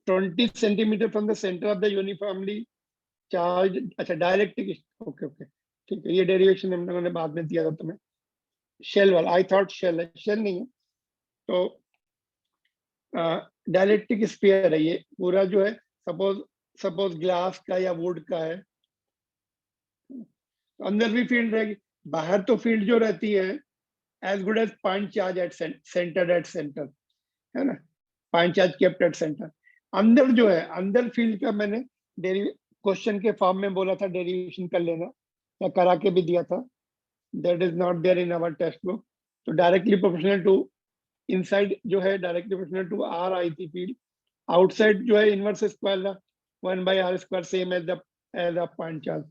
20 centimetre from the centre of the uniformly charge, अच्छा डायरेक्ट्रिक, ओके ओके ठीक है, ये डेरिवेशन हम लोगों ने बाद में दिया था तुम्हें, शेल वाला, आई थॉट शेल है, शेल नहीं है, तो डायलेक्ट्रिक स्फीयर है ये पूरा जो है, सपोज सपोज ग्लास का या वुड का है, तो अंदर भी फील्ड रहेगी, बाहर तो फील्ड जो रहती है as good as point charge at center, at center, है ना, point charge kept at center. अंदर जो है, अंदर फील्ड का मैंने क्वेश्चन के फॉर्म में बोला था, डेरिवेशन कर लेना, या करा के भी दिया था, that is not there in our text book, तो डायरेक्टली प्रोपोर्शनल टू इनसाइड जो है डायरेक्टली प्रोपोर्शनल टू आर आई थी फील्ड, आउटसाइड जो है inverse square 1/r square same as the point charge.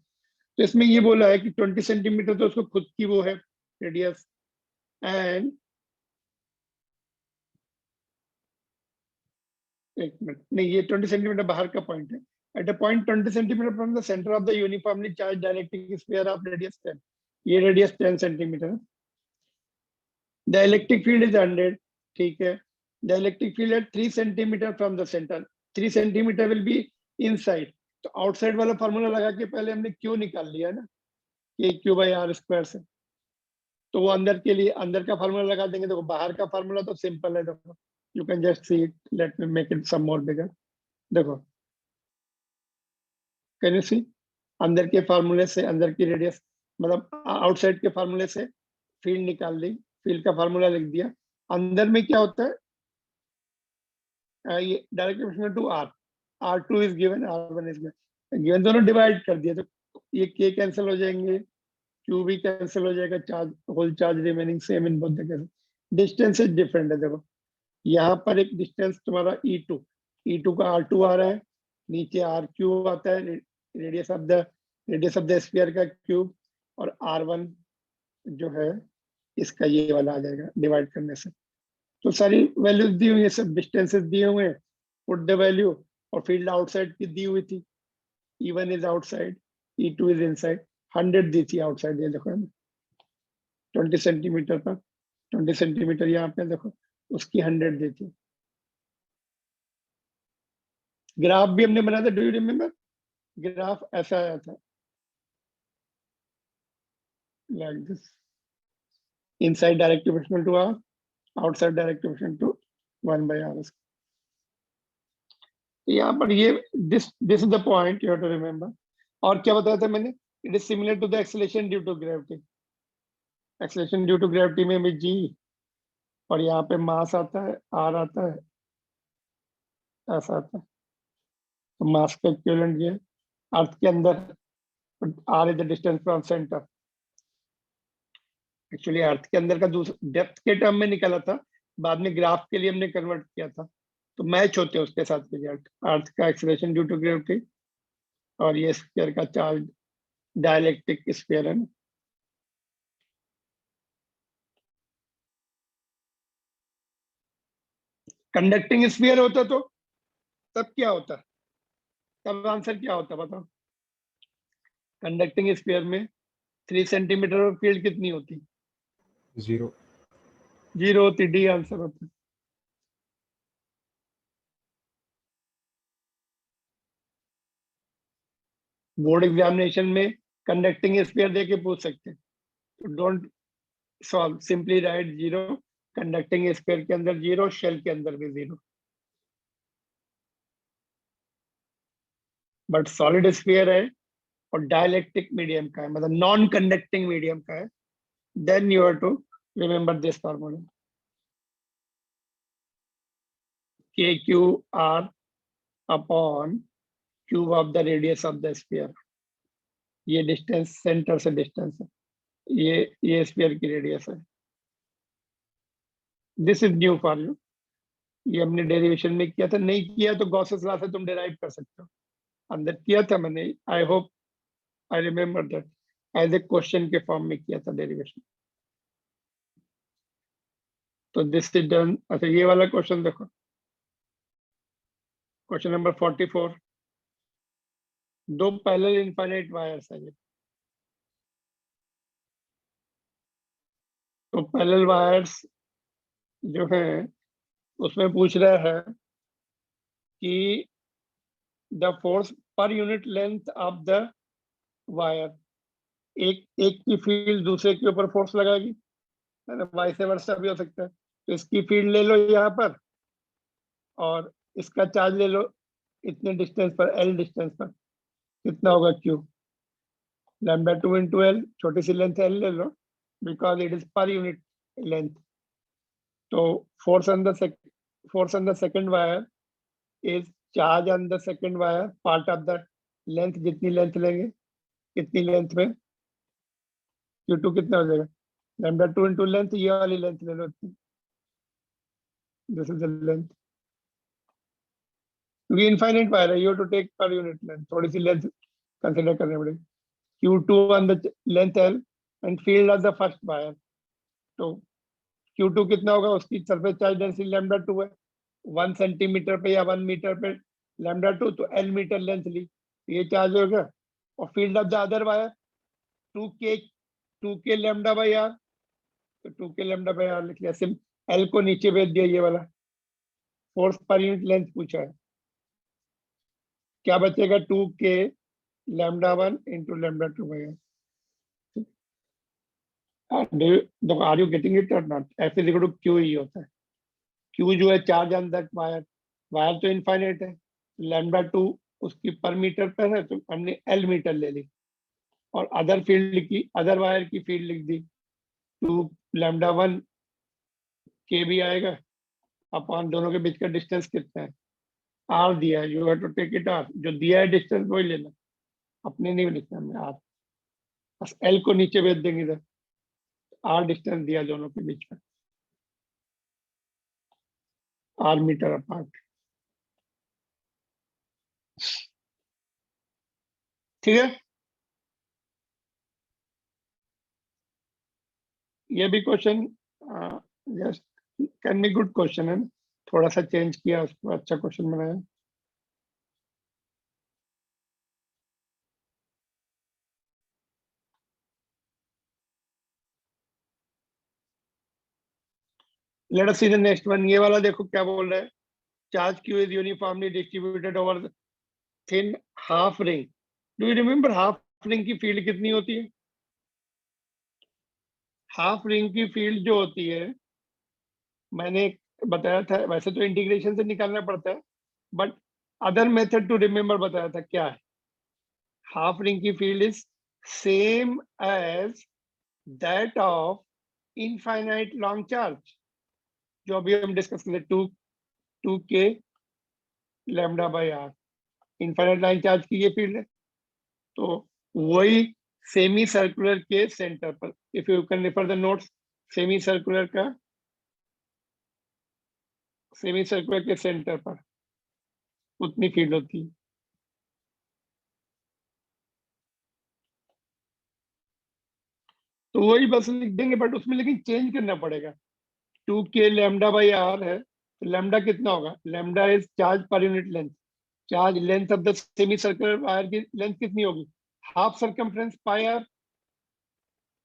तो इसमें ये बोला है कि 20 सेंटीमीटर तो उसको खुद की वो है रेडियस, एंड एक मिनट नहीं, ये 20 सेंटीमीटर बाहर का पॉइंट है, at a point 20 centimetre from the centre of the uniformly charge dielectric sphere of radius 10, ये रेडियस 10 सेंटीमीटर है, द इलेक्ट्रिक फील्ड इज 100, ठीक है, the electric field eight 3 centimetre from the centre, 3 centimetre will be inside, तो outside वाला formula लगा के पहले हमने क्यू निकाल लिया ना, कि Q/R स्क्वायर से, तो वो अंदर के लिए अंदर का फार्मूला लगा देंगे, देखो बाहर का फार्मूला तो सिंपल है, देखो you can just see it, let me make it some more bigger, देखो कैन यू सी, अंदर के फार्मूले से अंदर की रेडियस, मतलब आउटसाइड के फार्मूले से फील्ड निकाल ली, फील्ड का फार्मूला लिख दिया। अंदर में क्या होता है, ये direct proportional to r, R2 is given, R1 is given, दोनों डिवाइड कर दिया तो ये K कैंसिल हो जाएंगे, Q भी कैंसिल हो जाएगा, charge whole charge remaining same in both the cases. Distance is different है, देखो यहाँ पर एक डिस्टेंस तुम्हारा E2 का R2 आ रहा है, नीचे RQ आता है, रेडियस ऑफ द स्फीयर का क्यूब, और R1 जो है इसका ये वाला आ जाएगा डिवाइड करने से। तो सारी वैल्यूज दी हुई है, सब डिस्टेंसेस दिए हुए हैं, पुट द वैल्यू, और फील्ड आउटसाइड की दी हुई थी, E1 is outside, E2 is inside, 100 दी थी आउटसाइड, ये देखो 20 सेंटीमीटर पर, 20 सेंटीमीटर यहाँ पे देखो, उसकी 100 दी थी। ग्राफ भी हमने बनाया था, डू यू रिमेम्बर? ग्राफ ऐसा आया था, like this, inside direct proportional to R, outside direct proportional to 1/R। यहाँ पर ये this is the point you have to remember. और क्या बताया था मैंने, it is similar to the acceleration due to gravity. Acceleration due to gravity में भी G, और यहाँ पे मास आता है, R आता है, ऐसा आता है, तो मास का इक्विवेलेंट ये अर्थ के अंदर, R is the distance from centre. Actually earth के अंदर का डेप्थ के टर्म में निकला था, बाद में ग्राफ के लिए हमने कन्वर्ट किया था, तो मैच होते हैं उसके साथ रिजल्ट, अर्थ का एक्सेलरेशन ड्यू टू ग्रेविटी और ये स्फीयर का चार्ज, डायलेक्ट्रिक स्फीयर है ना। कंडक्टिंग स्फीयर होता तो तब क्या होता, तब आंसर क्या होता बताओ? कंडक्टिंग स्फीयर में 3 सेंटीमीटर फील्ड कितनी होती? 0। 0 होती, डी आंसर होता। बोर्ड एग्जामिनेशन में कंडक्टिंग स्फीयर देके पूछ सकते हैं, तो don't solve, simply write 0, conducting sphere के अंदर 0, शेल के अंदर भी 0। बट सॉलिड स्फीयर है और डायलेक्ट्रिक मीडियम का है, मतलब नॉन कंडक्टिंग मीडियम का है, then you have to remember this formula, KQR upon cube of the radius of the sphere. ये डिस्टेंस सेंटर से डिस्टेंस है, ये स्फीयर की रेडियस है। This is new for you, ये हमने डेरिवेशन में किया था, नहीं किया तो गॉसेस लॉ से तुम डिराइव कर सकते हो, अंदर किया था मैंने, I hope I remember that, as a question के फॉर्म में किया था डेरिवेशन। तो दिस इज डन। अच्छा ये वाला क्वेश्चन देखो, क्वेश्चन नंबर 44, दो पैरेलल इनफाइनाइट वायर्स है ये, तो पैरेलल वायर्स जो है उसमें पूछ रहा है कि द फोर्स पर unit length of the wire, एक की फील्ड दूसरे के ऊपर फोर्स लगाएगी, है ना, वाइस वर्सा भी हो सकता है, तो इसकी फील्ड ले लो यहाँ पर और इसका चार्ज ले लो इतने डिस्टेंस पर, L डिस्टेंस पर, कितना होगा Q, λ2 into L, छोटी सी लेंथ L ले लो because it is per unit length. तो force on the second wire is charge on the second wire part of the length, जितनी लेंथ लेंगे कितनी लेंथ में Q2 कितना हो जाएगा, λ2 into लेंथ, ये वाली लेंथ ले लो, दिस इज द लेंथ, क्योंकि इनफाइनाइट वायर है, you to take per unit length, थोड़ी सी लेंथ कंसीडर करनी पड़ेगी। Q2 on the length L and field of the first wire, तो Q2 कितना होगा, उसकी सरफेस चार्ज डेंसिटी λ2 है, 1 सेंटीमीटर पे या 1 मीटर पे λ2, तो L मीटर लेंथ ली, ये चार्ज होगा। और field of the other wire 2k lambda by r, तो 2k लैम्डा बाई आर लिख लिया, सिम L को नीचे भेज दिया, ये वाला फोर्स पर यूनिट लेंथ पूछा है, क्या बचेगा 2k λ1 into λ2 by r. Are you getting it or not, F is equal to q ही होता है, Q जो है charge on that wire, wire तो इनफाइनाइट है, λ2 उसकी पर मीटर पर है, तो हमने L मीटर ले ली, और अदर वायर की फील्ड लिख दी 2 λ1 के भी आएगा, अपॉन दोनों के बीच का डिस्टेंस कितना है, आर दिया है, you have to take it r, जो दिया है डिस्टेंस वही लेना, अपने नहीं लिखना हमने आर, बस एल को नीचे भेज देंगे इधर, आर डिस्टेंस दिया दोनों के बीच में, आर मीटर अपार्ट। ठीक है, ये भी question just can be good question है ना, थोड़ा सा चेंज किया उसको, अच्छा क्वेश्चन बनाया। Late us see the next one, ये वाला देखो क्या बोल रहा है, charge Q is uniformly distributed over thin half ring. Do you remember half ring की फील्ड कितनी होती है? हाफ रिंग की फील्ड जो होती है, मैंने बताया था, वैसे तो इंटीग्रेशन से निकालना पड़ता है, but other method to remember बताया था, क्या है? हाफ रिंग की field is same as that of infinite long charge, जो अभी हम डिस्कस कर 2k lambda by r, infinite line charge की ये फील्ड है। तो वही सेमी सर्कुलर के सेंटर पर, if you can refer the notes, semi circular का, सेमी सर्कुलर के सेंटर पर उतनी फील्ड होती है। तो वही बस लिख देंगे, बट उसमें लेकिन चेंज करना पड़ेगा। 2k लैम्डा बाई आर है, तो लैम्डा कितना होगा? Lambda is charge per unit length, charge length of the semi circular wire की लेंथ कितनी होगी? Half circumference pi r.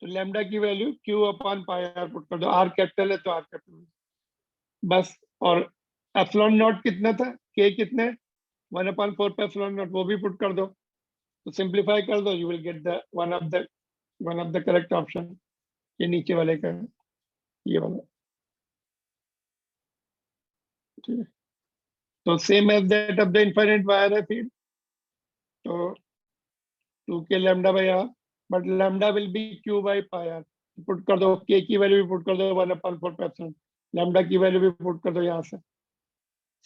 तो लैम्डा की value q upon pi r put कर दो, आर कैपिटल है तो आर कैपिटल बस। और एप्सिलॉन नॉट कितना था, के कितने, 1/4 पे एप्सिलॉन नॉट, वो भी पुट कर दो, तो सिंप्लीफाई कर दो, you will get the one of the correct option, ये नीचे वाले का है, ये वाला। ठीक है, तो same as that of the infinite wire है फील्ड, तो 2k lambda by r, but lambda will be q by pi r, put कर दो, के की वैल्यू भी पुट कर दो 1/4 पे एप्सिलॉन, लैम्डा की वैल्यू भी पुट कर दो यहाँ से,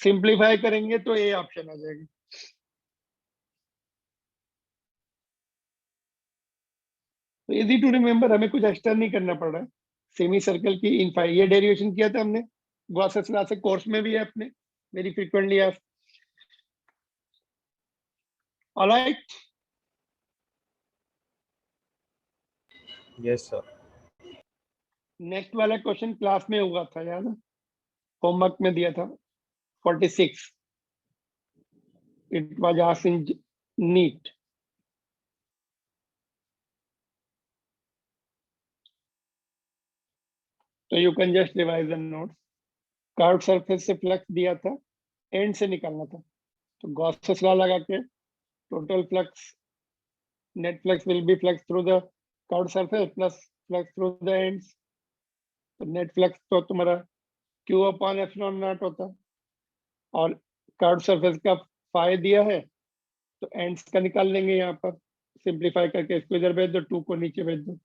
सिंप्लीफाई करेंगे तो ये ऑप्शन आ जाएगी। तो इजी टू रिमेम्बर, हमें कुछ एक्स्ट्रा नहीं करना पड़ रहा है। सेमी सर्कल की इनफाई, ये डेरिवेशन किया था हमने गॉसेस लॉ से, कोर्स में भी है अपने, very frequently asked. Alright, yes sir. Next वाला क्वेश्चन क्लास में हुआ था, याद है? होमवर्क में दिया था, 46, it was asked in NEET. तो you can just revise the notes. Curve surface से फ्लक्स दिया था, एंड से निकालना था, तो गॉसेस लॉ लगा के total flux, net flux will be flux through the curve surface plus flux through the ends, तो नेट फ्लक्स तो तुम्हारा क्यू अपॉन एप्सिलॉन नॉट होता है, और कर्व सरफेस का फाई दिया है, तो एंड्स का निकाल लेंगे यहाँ पर, सिंप्लीफाई करके इसको इधर भेज दो, 2 को नीचे भेज दो।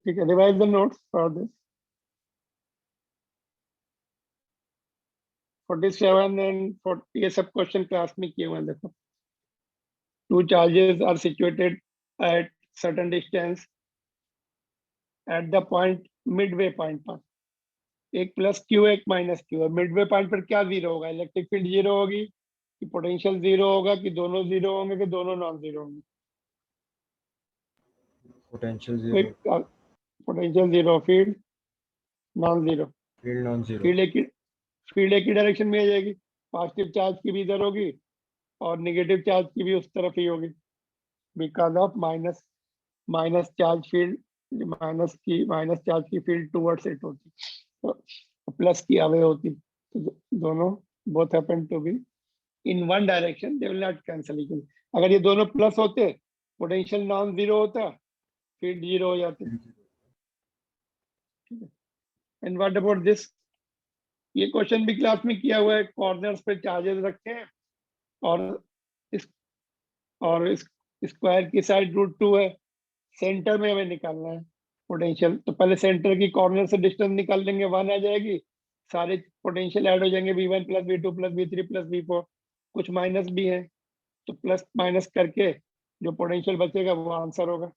ठीक है, revise the notes for this. 47 and 40 ये सब क्वेश्चन क्लास में किए हुए हैं, देखो। Two charges are situated at certain distance at the point midway point पर, एक प्लस क्यू एक माइनस क्यू है, मिडवे पॉइंट पर क्या जीरो होगा? इलेक्ट्रिक फील्ड जीरो होगी कि पोटेंशियल जीरो होगा, कि दोनों जीरो होंगे, कि दोनों नॉन जीरो होंगे? Potential zero. Potential zero, field non zero. Field non zero. Field एक ही डायरेक्शन में आ जाएगी, पॉजिटिव चार्ज की भी इधर होगी और नेगेटिव चार्ज की भी उस तरफ ही होगी, because of minus minus charge field, minus charge की फील्ड टूवर्ड्स इट होती, तो प्लस की अवे होती, तो दोनों both happen to be in one direction, they will not cancel each other. अगर ये दोनों प्लस होते, पोटेंशियल नॉन जीरो होता, फील्ड जीरो हो जाती। एंड व्हाट अबाउट दिस, ये क्वेश्चन भी क्लास में किया हुआ है, कॉर्नर्स पे चार्जेस रखे हैं, और इस और इस स्क्वायर की साइड √2 है। सेंटर में हमें निकालना है पोटेंशियल, तो पहले सेंटर की कॉर्नर से डिस्टेंस निकाल लेंगे, 1 आ जाएगी। सारे पोटेंशियल ऐड हो जाएंगे, V1 plus V2 plus V3 plus V4। कुछ माइनस भी है, तो प्लस माइनस करके जो पोटेंशियल बचेगा वो आंसर होगा।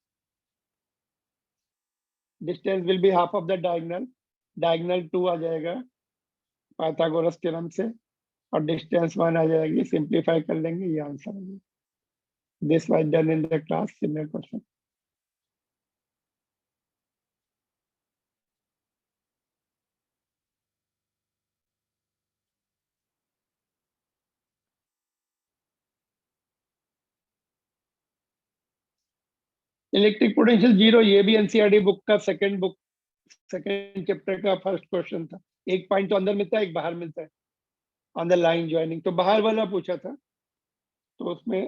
Distance will be half of the diagonal, diagonal 2 आ जाएगा पाइथागोरस थ्योरम से, और डिस्टेंस 1 आ जाएगी, सिंप्लीफाई कर लेंगे, ये आंसर होगा। This was done in the class, similar question. Electric potential zero, ये भी एनसीईआरटी बुक का सेकंड चैप्टर का फर्स्ट क्वेश्चन था। एक पॉइंट तो अंदर मिलता है, एक बाहर मिलता है ऑन द लाइन ज्वाइनिंग, तो बाहर वाला पूछा था, तो उसमें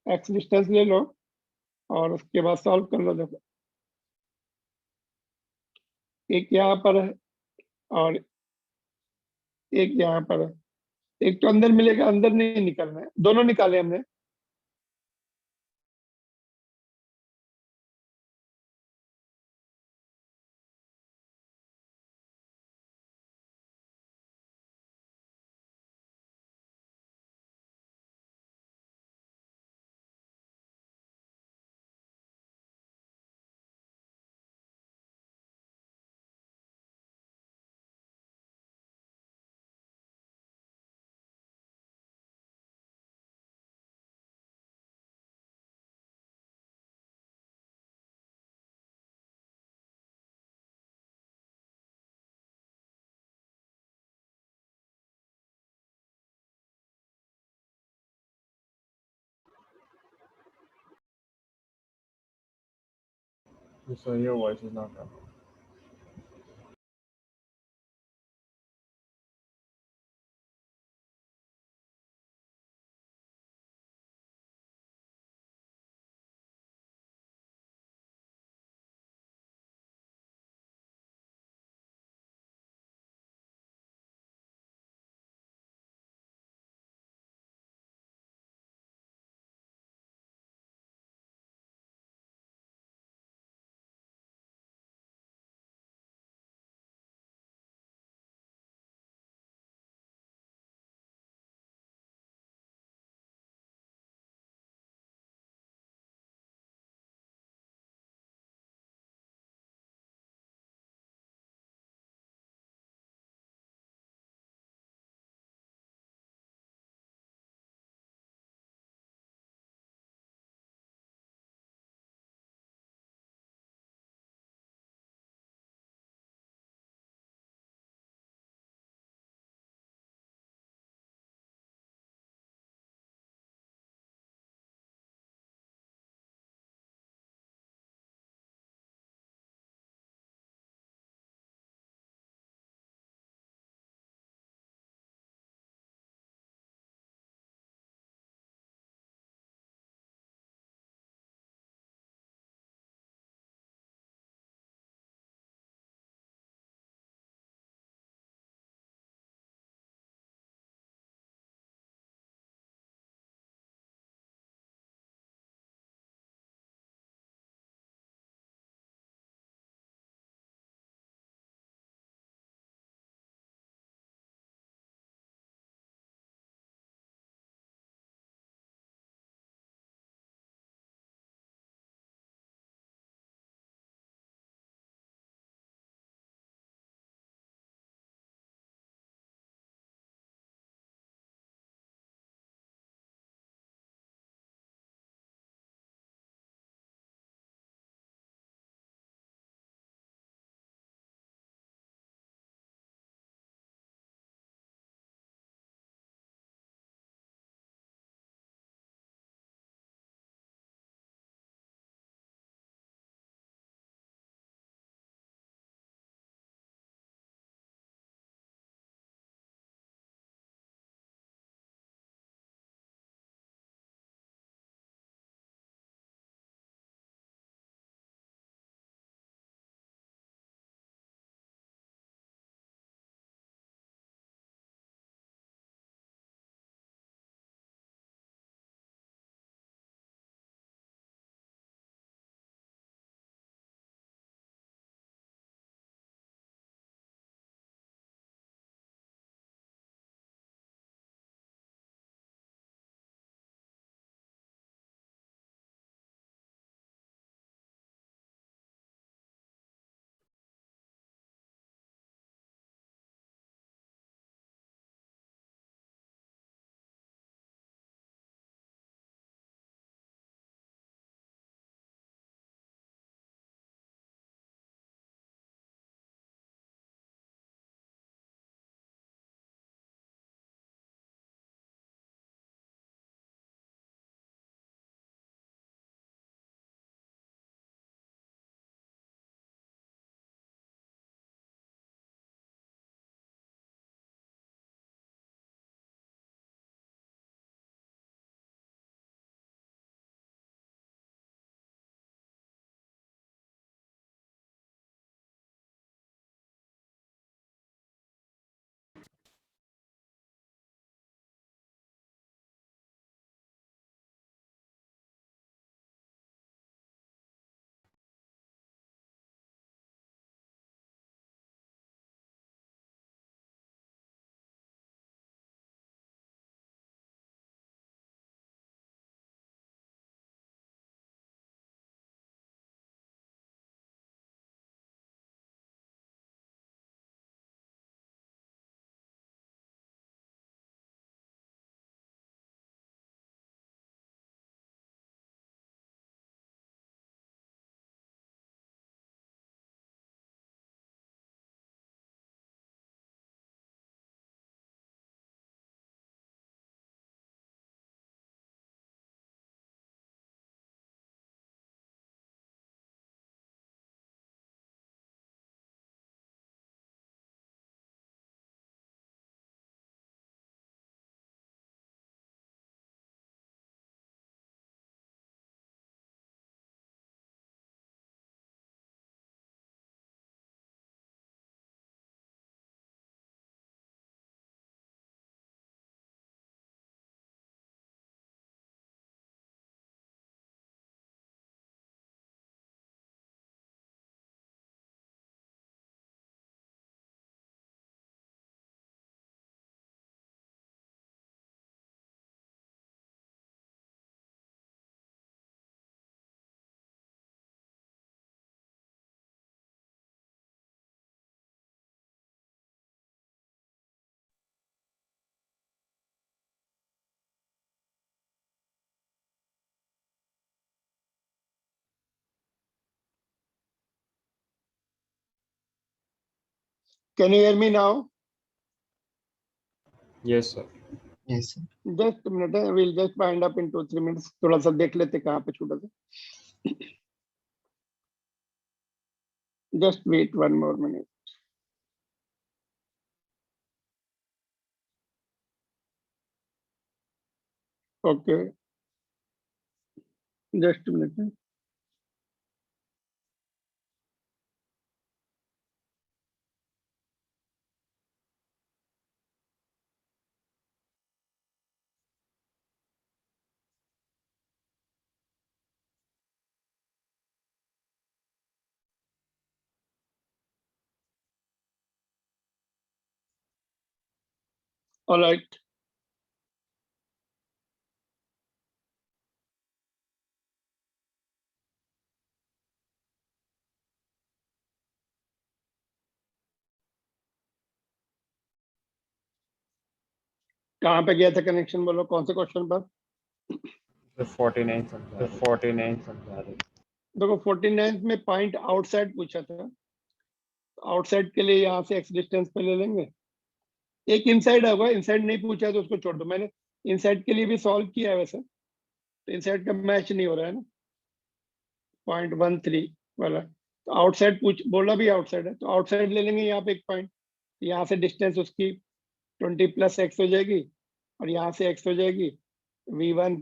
एक्स डिस्टेंस ले लो और उसके बाद सॉल्व कर लो। देखो एक यहाँ पर है और एक यहाँ पर है। एक तो अंदर मिलेगा, अंदर नहीं निकलना है, दोनों निकाले हमने। So your voice is not coming. Can you hear me now? Yes, sir. Yes, sir. Just a minute, we'll just wind up in 2-3 minutes. थोड़ा सा देख लेते कहाँ पे छूटा था. Just wait 1 more minute. Okay. Just a minute. All right. कहाँ पे गया था कनेक्शन, बोलो कौन से क्वेश्चन पर? The 49 समझा रहे. 49 समझा रहे. देखो 49 में पॉइंट आउटसाइड पूछा था. आउटसाइड के लिए यहाँ से एक्स डिस्टेंस पे ले लेंगे. एक इनसाइड होगा, इनसाइड नहीं पूछा तो उसको छोड़ दो. मैंने इनसाइड के लिए भी सॉल्व किया है वैसे, तो इनसाइड का मैच नहीं हो रहा है ना. 0.13 वाला तो आउटसाइड पूछ बोला भी आउटसाइड है, तो आउटसाइड ले लेंगे यहाँ पे एक पॉइंट. यहाँ से डिस्टेंस उसकी 20 + x हो जाएगी और यहाँ से x हो जाएगी v1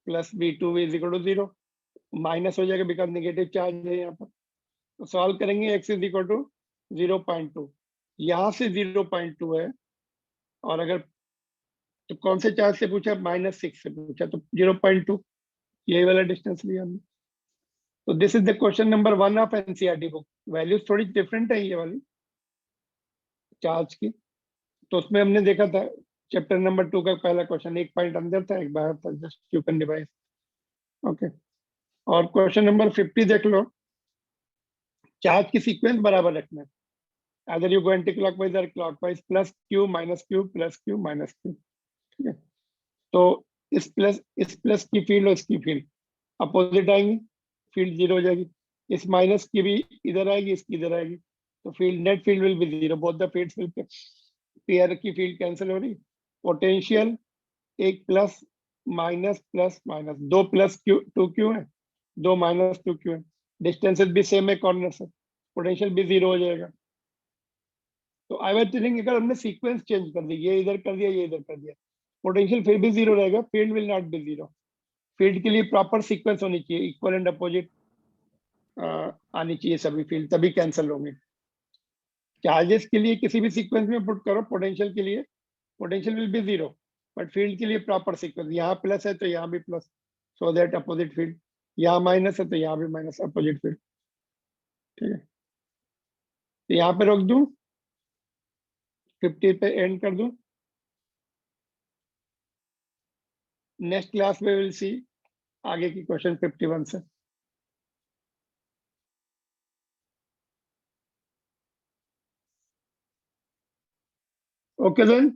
+ v2 = 0. माइनस हो जाएगा बिकॉज नेगेटिव चार्ज है यहाँ पर. तो सॉल्व करेंगे x = 0.2. यहाँ से 0.2 है, और अगर तो कौन से चार्ज से पूछा? -6 से पूछा, तो 0.2 यही वाला डिस्टेंस लिया हमने. तो this is the question number 1 of NCERT book. Values थोड़ी डिफरेंट है ये वाली चार्ज की. तो उसमें हमने देखा था चैप्टर नंबर 2 का पहला क्वेश्चन, एक पॉइंट अंदर था एक बाहर था, just you can device. Okay. और क्वेश्चन नंबर 50 देख लो. चार्ज की सीक्वेंस बराबर रखना है. either you go anti-clockwise or clockwise, +q -q +q -q. ठीक है. तो इस प्लस की फील्ड और इसकी फील्ड अपोजिट आएंगी, फील्ड 0 हो जाएगी. इस माइनस की भी इधर आएगी, इसकी इधर आएगी, तो field net field will be 0. Both the fields will pair की फील्ड कैंसिल हो रही. पोटेंशियल एक plus minus plus minus, 2 + q 2q है, 2 - 2q है. डिस्टेंसेस भी सेम है कॉर्नर से, पोटेंशियल भी 0 हो जाएगा. तो आई वाज टेलिंग अगर हमने सीक्वेंस चेंज कर दी, ये इधर कर दिया ये इधर कर दिया, पोटेंशियल फिर भी 0 रहेगा, field will not be 0. Field के लिए प्रॉपर सीक्वेंस होनी चाहिए, इक्वल एंड अपोजिट आनी चाहिए सभी फील्ड, तभी कैंसिल होंगे. चार्जेस के लिए किसी भी सीक्वेंस में पुट करो, पोटेंशियल के लिए potential will be 0, but field के लिए प्रॉपर सीक्वेंस. यहाँ प्लस है तो यहाँ भी plus, so that opposite field. यहाँ माइनस है तो यहाँ भी माइनस, अपोजिट फील्ड. ठीक है. तो यहाँ पे रोक दूं, 50 पे एंड कर दूं. नेक्स्ट क्लास में विल सी आगे की क्वेश्चन 51 से. Okay then.